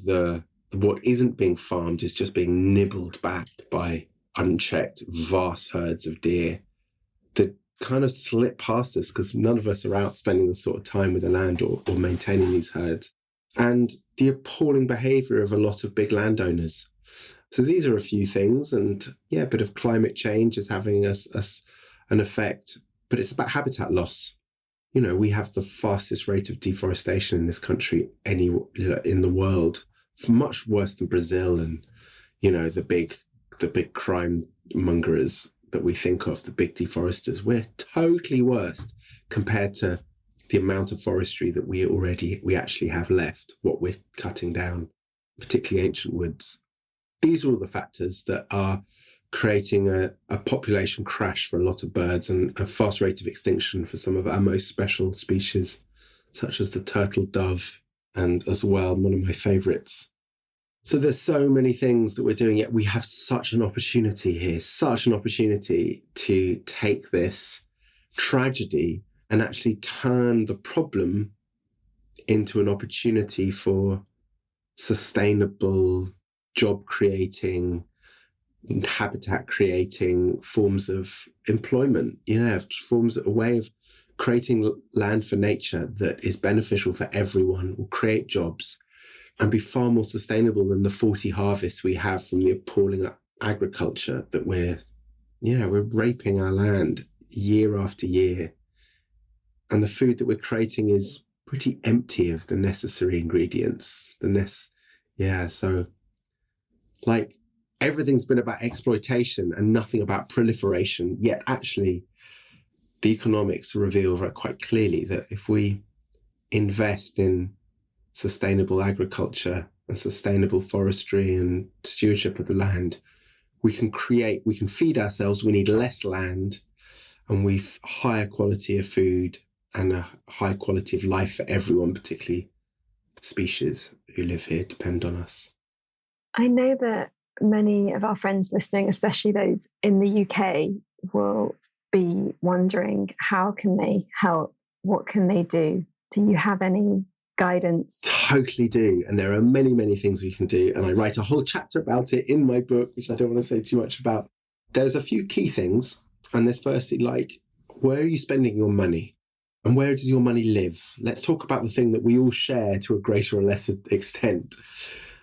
what isn't being farmed is just being nibbled back by unchecked vast herds of deer that kind of slip past us because none of us are out spending the sort of time with the land or maintaining these herds. And the appalling behaviour of a lot of big landowners. So these are a few things, and yeah, a bit of climate change is having an effect, but it's about habitat loss. We have the fastest rate of deforestation in this country in the world, much worse than Brazil and, the big crime mongers that we think of, the big deforesters. We're totally worst compared to the amount of forestry that we actually have left, what we're cutting down, particularly ancient woods. These are all the factors that are creating a population crash for a lot of birds and a fast rate of extinction for some of our most special species, such as the turtle dove, and as well, one of my favourites. So there's so many things that we're doing, yet we have such an opportunity here, such an opportunity to take this tragedy and actually turn the problem into an opportunity for sustainable, job-creating, habitat-creating forms of employment, a way of creating land for nature that is beneficial for everyone, will create jobs, and be far more sustainable than the 40 harvests we have from the appalling agriculture that we're raping our land year after year. And the food that we're creating is pretty empty of the necessary ingredients. So everything's been about exploitation and nothing about proliferation. Yet actually, the economics reveal quite clearly that if we invest in sustainable agriculture and sustainable forestry and stewardship of the land, we can feed ourselves. We need less land, and we've higher quality of food and a high quality of life for everyone, particularly species who live here depend on us. I know that many of our friends listening, especially those in the UK, will be wondering, how can they help? What can they do? Do you have any guidance? Totally do. And there are many, many things we can do. And I write a whole chapter about it in my book, which I don't want to say too much about. There's a few key things. And there's firstly, like, where are you spending your money? And where does your money live? Let's talk about the thing that we all share to a greater or lesser extent.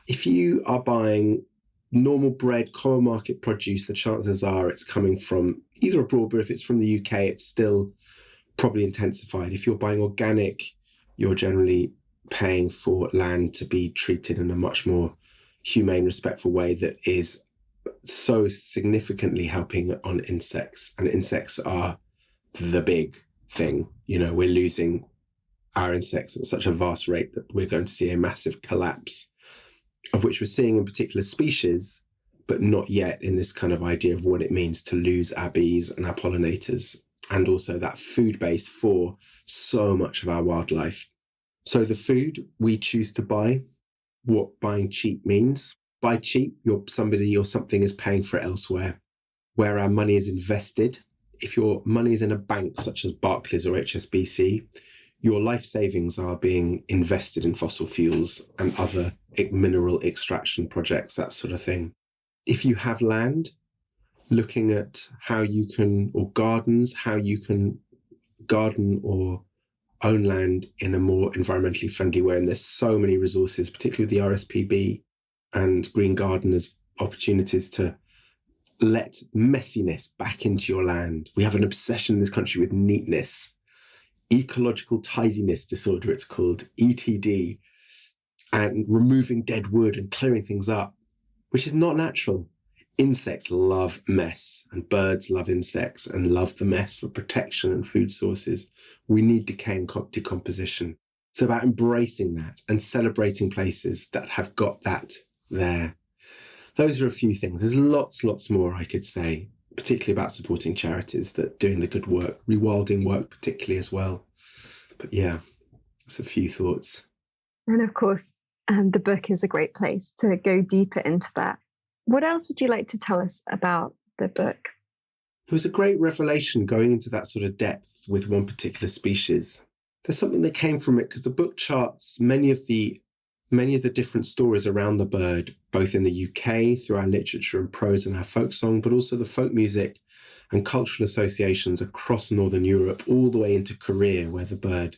If you are buying normal bread, common market produce, the chances are it's coming from either abroad, but if it's from the UK, it's still probably intensified. If you're buying organic, you're generally paying for land to be treated in a much more humane, respectful way that is so significantly helping on insects. And insects are the big thing. You know, we're losing our insects at such a vast rate that we're going to see a massive collapse, of which we're seeing in particular species, but not yet in this kind of idea of what it means to lose our bees and our pollinators, and also that food base for so much of our wildlife. So the food we choose to buy, what buying cheap means. Buy cheap, somebody or something is paying for it elsewhere. Where our money is invested, if your money is in a bank such as Barclays or HSBC, your life savings are being invested in fossil fuels and other mineral extraction projects, that sort of thing. If you have land, looking at how you can, or gardens, how you can garden or own land in a more environmentally friendly way. And there's so many resources, particularly with the RSPB and Green Gardeners, opportunities to let messiness back into your land. We have an obsession in this country with neatness. Ecological tidiness disorder, it's called, ETD, and removing dead wood and clearing things up, which is not natural. Insects love mess, and birds love insects and love the mess for protection and food sources. We need decay and decomposition. It's about embracing that and celebrating places that have got that there. Those are a few things. There's lots more I could say, particularly about supporting charities that doing the good work, rewilding work particularly as well. But yeah, it's a few thoughts. And of course, the book is a great place to go deeper into that. What else would you like to tell us about the book? It was a great revelation going into that sort of depth with one particular species. There's something that came from it because the book charts many of the different stories around the bird, both in the UK through our literature and prose and our folk song, but also the folk music and cultural associations across Northern Europe, all the way into Korea, where the bird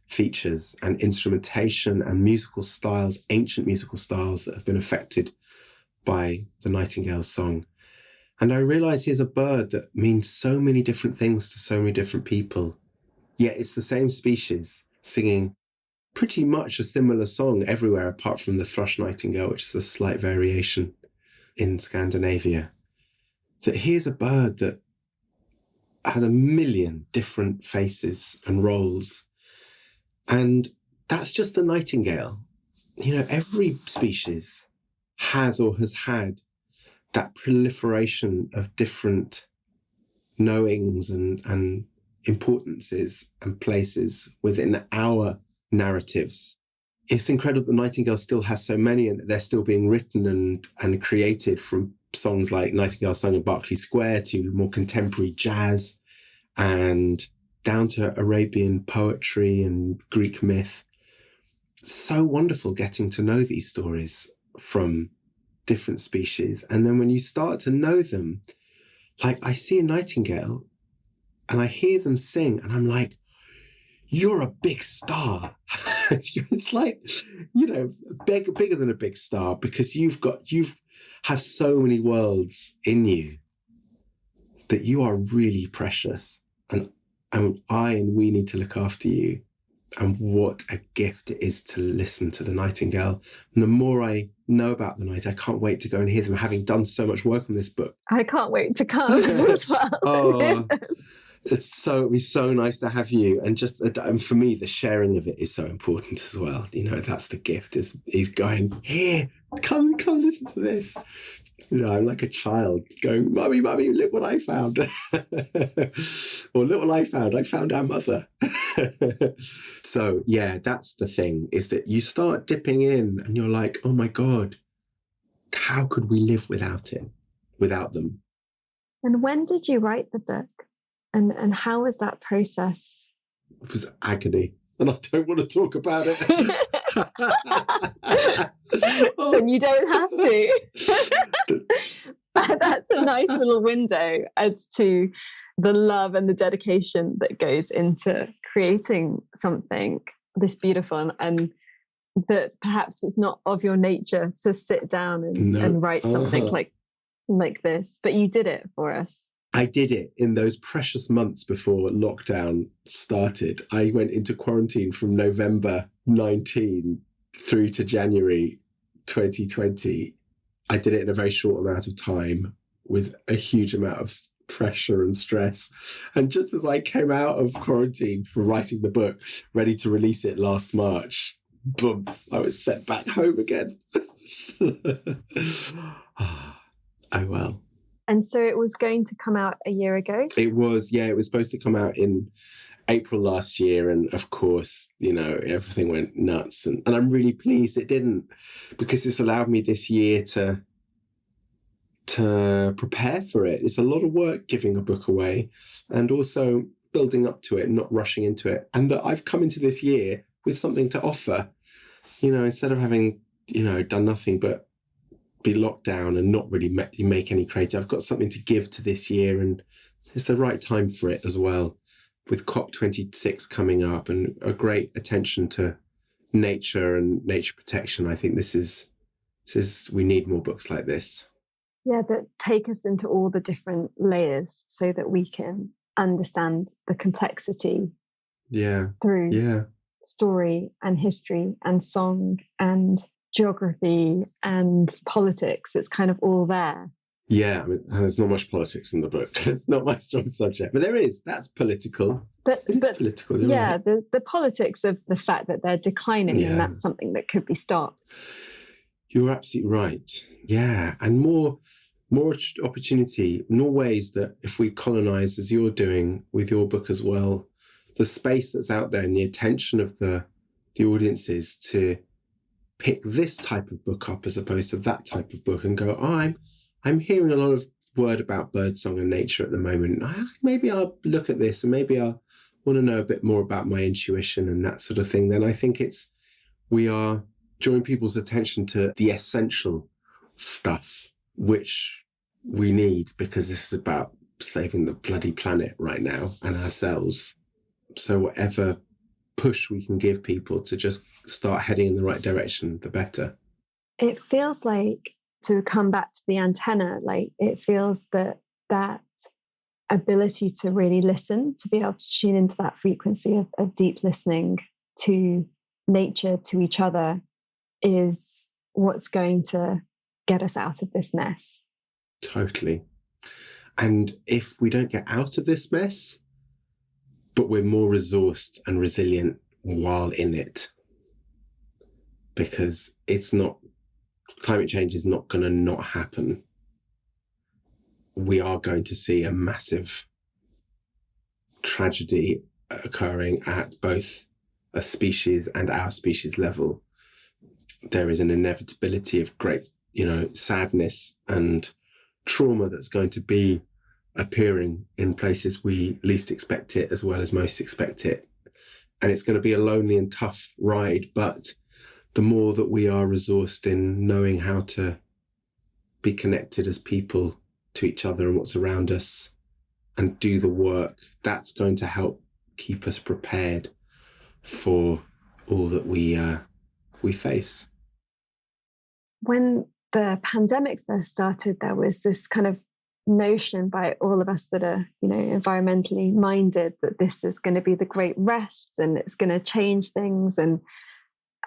features, and instrumentation and musical styles, ancient musical styles that have been affected by the Nightingale song. And I realised here's a bird that means so many different things to so many different people, yet it's the same species singing pretty much a similar song everywhere, apart from the thrush nightingale, which is a slight variation in Scandinavia. That here's a bird that has a million different faces and roles. And that's just the nightingale. You know, every species has or has had that proliferation of different knowings and importances and places within our narratives. It's incredible that Nightingale still has so many and that they're still being written and created, from songs like Nightingale sung in Berkeley Square to more contemporary jazz and down to Arabian poetry and Greek myth. It's so wonderful getting to know these stories from different species. And then when you start to know them, like I see a nightingale and I hear them sing and I'm like, you're a big star. It's like, you know, bigger than a big star, because you have so many worlds in you that you are really precious. And we need to look after you. And what a gift it is to listen to the nightingale. And the more I know about the night, I can't wait to go and hear them, having done so much work on this book. I can't wait to come as well. Oh, it'd be so nice to have you. And for me, the sharing of it is so important as well. You know, that's the gift, is going, here, come listen to this. You know, I'm like a child going, Mummy, look what I found. Or look what I found our mother. So yeah, that's the thing, is that you start dipping in and you're like, oh my God, how could we live without them? And when did you write the book? And how was that process? It was agony, and I don't want to talk about it. Then you don't have to. But that's a nice little window as to the love and the dedication that goes into creating something this beautiful, and that perhaps it's not of your nature to sit down and write something like this, but you did it for us. I did it in those precious months before lockdown started. I went into quarantine from November 19 through to January 2020. I did it in a very short amount of time with a huge amount of pressure and stress. And just as I came out of quarantine for writing the book, ready to release it last March, boom, I was sent back home again. Oh, well. And so it was going to come out a year ago? It was, yeah. It was supposed to come out in April last year. And of course, everything went nuts. And I'm really pleased it didn't, because this allowed me this year to prepare for it. It's a lot of work giving a book away and also building up to it, not rushing into it. And that I've come into this year with something to offer, instead of having, done nothing but be locked down and not really make any creative. I've got something to give to this year, and it's the right time for it as well, with COP26 coming up and a great attention to nature and nature protection. I think we need more books like this. Yeah, that take us into all the different layers so that we can understand the complexity through story and history and song and geography and politics. It's kind of all there. Yeah, there's not much politics in the book. It's not my strong subject, but there is. That's political. But political. Right. The politics of the fact that they're declining, and that's something that could be stopped. You're absolutely right. Yeah, and more opportunity, more ways that if we colonize, as you're doing with your book as well, the space that's out there and the attention of the audiences to pick this type of book up as opposed to that type of book and go, I'm hearing a lot of word about birdsong and nature at the moment. Maybe I'll look at this and maybe I want to know a bit more about my intuition and that sort of thing. Then I think we are drawing people's attention to the essential stuff, which we need, because this is about saving the bloody planet right now and ourselves. So whatever push we can give people to just start heading in the right direction, the better. It feels like, to come back to the antenna, like it feels that ability to really listen, to be able to tune into that frequency of deep listening to nature, to each other, is what's going to get us out of this mess. Totally. And if we don't get out of this mess, but we're more resourced and resilient while in it, because climate change is not going to not happen. We are going to see a massive tragedy occurring at both a species and our species level. There is an inevitability of great, sadness and trauma that's going to be appearing in places we least expect it as well as most expect it. And it's going to be a lonely and tough ride, but the more that we are resourced in knowing how to be connected as people to each other and what's around us and do the work, that's going to help keep us prepared for all that we face. When the pandemic first started, there was this kind of notion by all of us that are, environmentally minded, that this is going to be the great rest and it's going to change things. And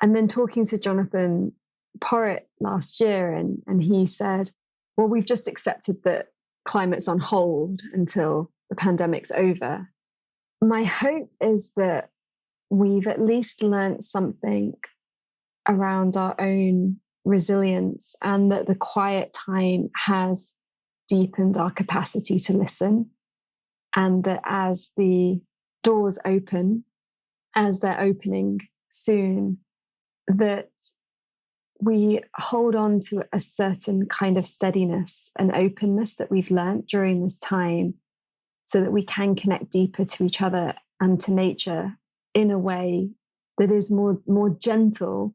then talking to Jonathan Porritt last year, and he said, well, we've just accepted that climate's on hold until the pandemic's over. My hope is that we've at least learnt something around our own resilience, and that the quiet time has deepened our capacity to listen, and that as the doors open, as they're opening soon, that we hold on to a certain kind of steadiness and openness that we've learnt during this time so that we can connect deeper to each other and to nature in a way that is more gentle,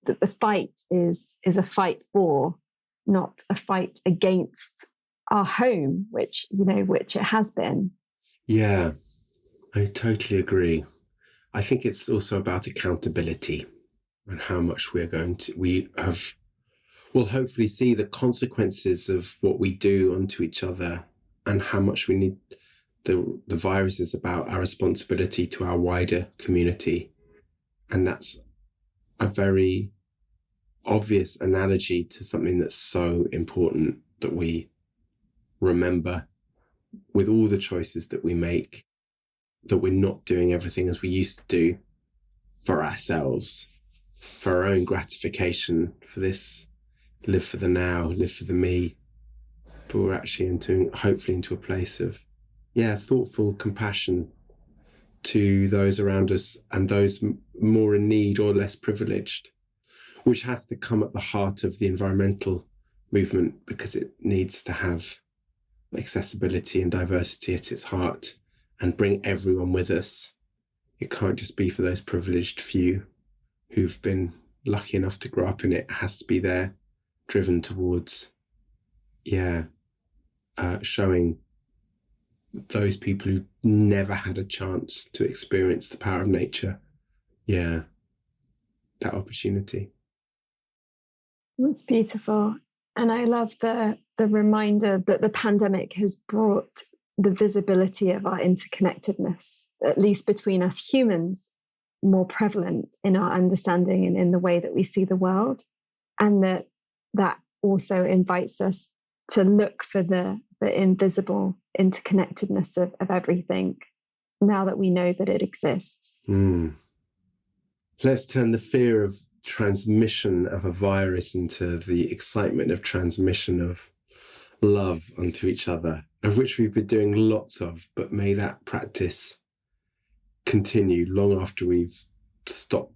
that the fight is a fight for, not a fight against our home, which it has been. Yeah, I totally agree. I think it's also about accountability and how much we'll hopefully see the consequences of what we do onto each other, and how much we need the virus is about our responsibility to our wider community. And that's a very obvious analogy to something that's so important that we remember with all the choices that we make, that we're not doing everything as we used to do for ourselves, for our own gratification, for this live for the now, live for the me, but we're actually hopefully into a place of thoughtful compassion to those around us and those more in need or less privileged, which has to come at the heart of the environmental movement, because it needs to have accessibility and diversity at its heart and bring everyone with us. It can't just be for those privileged few who've been lucky enough to grow up in it. It has to be there, driven towards, showing those people who never had a chance to experience the power of nature, that opportunity. It's beautiful. And I love the reminder that the pandemic has brought the visibility of our interconnectedness, at least between us humans, more prevalent in our understanding and in the way that we see the world. And that also invites us to look for the invisible interconnectedness of everything, now that we know that it exists. Let's turn the fear of transmission of a virus into the excitement of transmission of love unto each other, of which we've been doing lots of, but may that practice continue long after we've stopped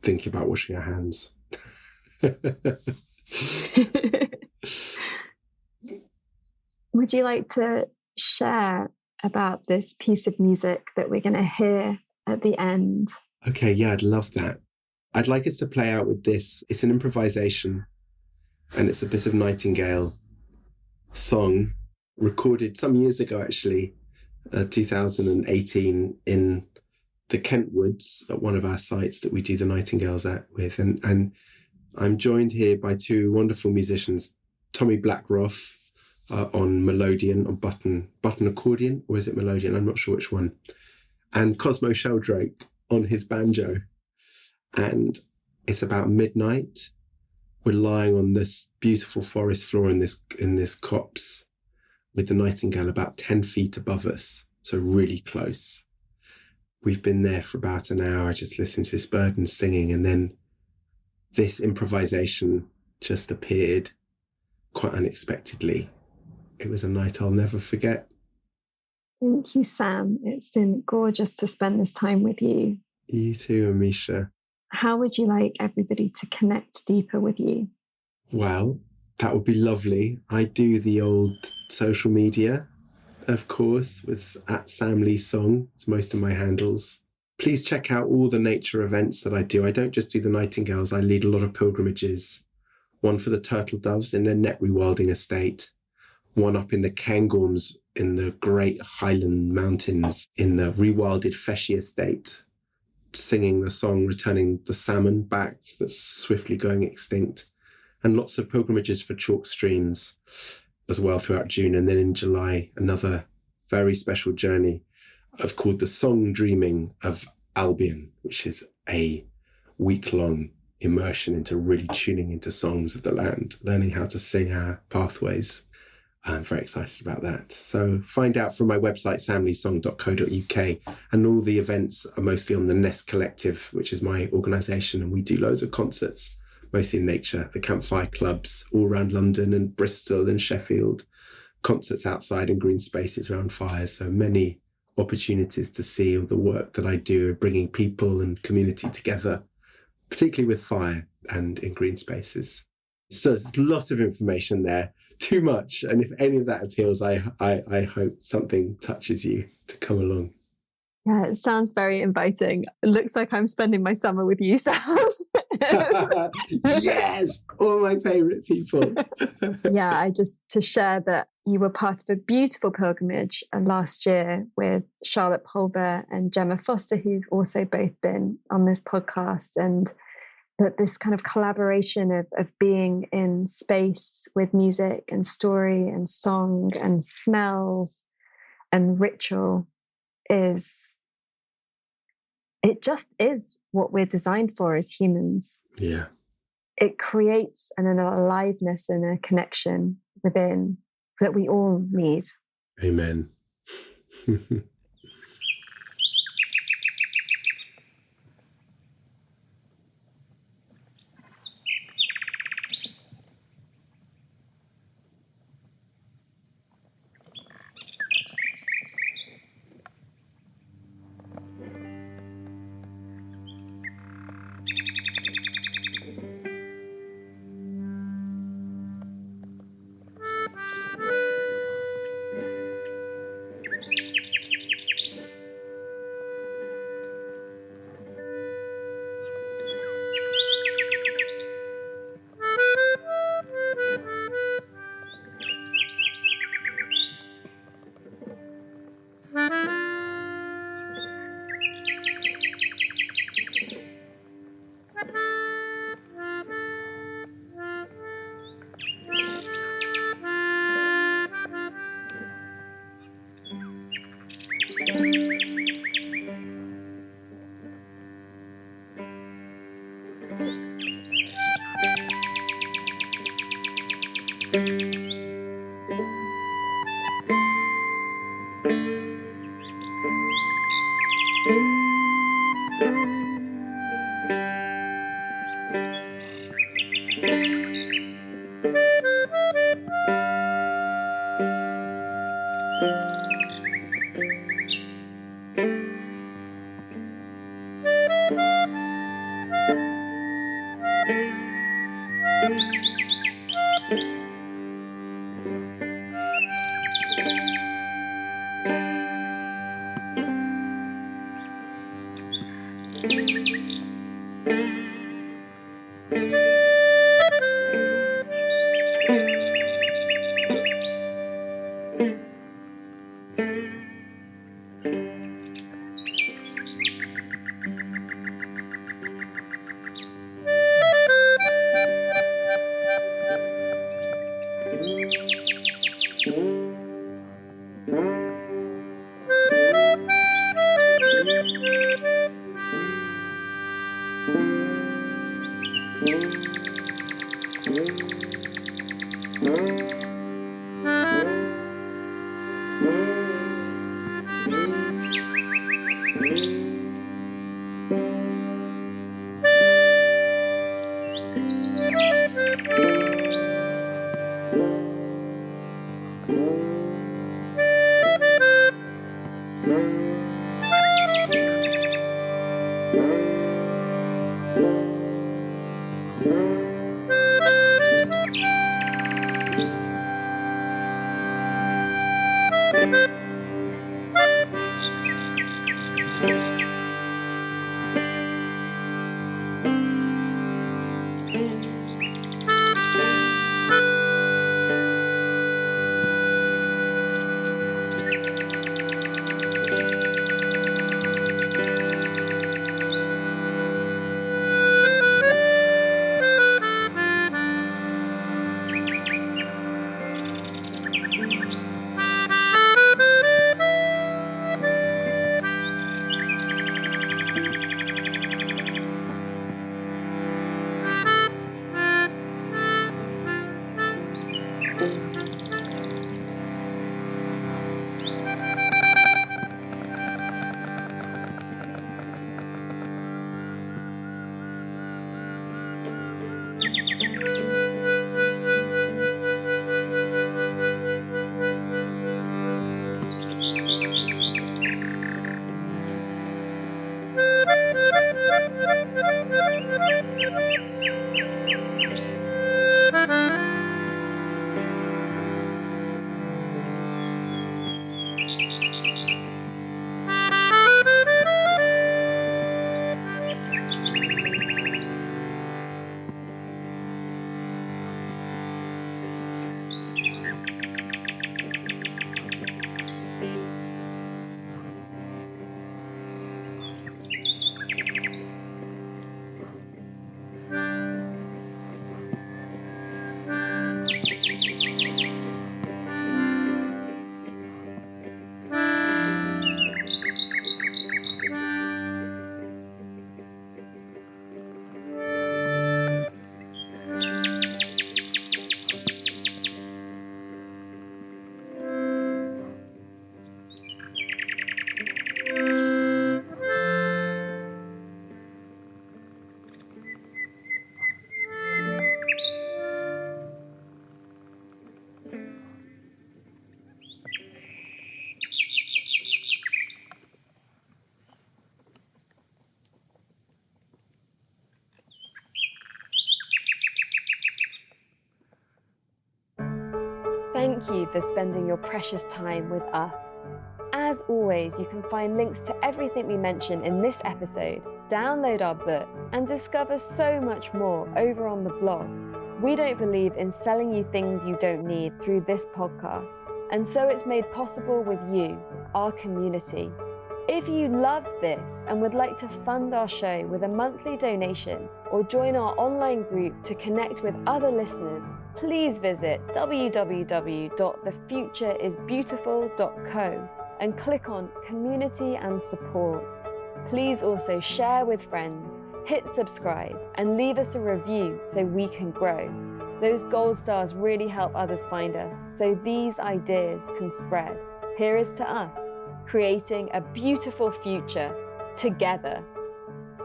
thinking about washing our hands. Would you like to share about this piece of music that we're going to hear at the end? Okay, yeah, I'd love that. I'd like us to play out with this. It's an improvisation, and it's a bit of Nightingale song recorded some years ago, actually, 2018, in the Kent Woods at one of our sites that we do the Nightingales with. And I'm joined here by two wonderful musicians, Tommy Blackroth on melodeon, on button accordion, or is it melodeon? I'm not sure which one. And Cosmo Sheldrake on his banjo. And it's about midnight. We're lying on this beautiful forest floor in this copse with the Nightingale about 10 feet above us, so really close. We've been there for about an hour just listening to this bird and singing, and then this improvisation just appeared quite unexpectedly. It was a night I'll never forget. Thank you, Sam. It's been gorgeous to spend this time with you. You too, Amisha. How would you like everybody to connect deeper with you? Well, that would be lovely. I do the old social media, of course, with @SamLeeSong. It's most of my handles. Please check out all the nature events that I do. I don't just do the Nightingales. I lead a lot of pilgrimages. One for the turtle doves in their net rewilding estate. One up in the Cairngorms in the Great Highland Mountains in the rewilded Feshy estate, singing the song Returning the Salmon Back that's swiftly going extinct. And lots of pilgrimages for chalk streams as well throughout June. And then in July, another very special journey called the Song Dreaming of Albion, which is a week-long immersion into really tuning into songs of the land, learning how to sing our pathways. I'm very excited about that. So find out from my website, samleesong.co.uk, and all the events are mostly on the Nest Collective, which is my organisation, and we do loads of concerts, mostly in nature, the campfire clubs all around London and Bristol and Sheffield, concerts outside in green spaces around fires, so many opportunities to see all the work that I do, bringing people and community together particularly with fire and in green spaces. So there's lots of information there, too much. And if any of that appeals, I hope something touches you to come along. Yeah, it sounds very inviting. It looks like I'm spending my summer with you, Sam. Yes, all my favourite people. Yeah, to share that you were part of a beautiful pilgrimage last year with Charlotte Pulver and Gemma Foster, who've also both been on this podcast, and that this kind of collaboration of being in space with music and story and song and smells and ritual it just is what we're designed for as humans. Yeah. It creates an aliveness and a connection within that we all need. Amen. Thank you for spending your precious time with us. As always, you can find links to everything we mention in this episode, download our book, and discover so much more over on the blog. We don't believe in selling you things you don't need through this podcast, and so it's made possible with you, our community. If you loved this and would like to fund our show with a monthly donation or join our online group to connect with other listeners, please visit www.thefutureisbeautiful.co and click on Community and Support. Please also share with friends, hit subscribe, and leave us a review so we can grow. Those gold stars really help others find us, so these ideas can spread. Here is to us, creating a beautiful future together.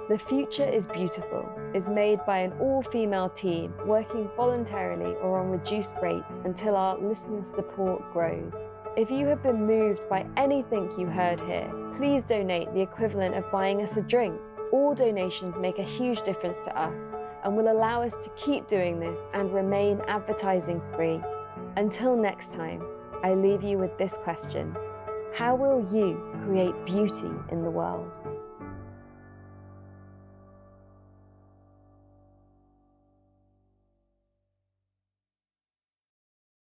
The Future is Beautiful is made by an all-female team working voluntarily or on reduced rates until our listener support grows. If you have been moved by anything you heard here, please donate the equivalent of buying us a drink. All donations make a huge difference to us and will allow us to keep doing this and remain advertising free. Until next time, I leave you with this question. How will you create beauty in the world?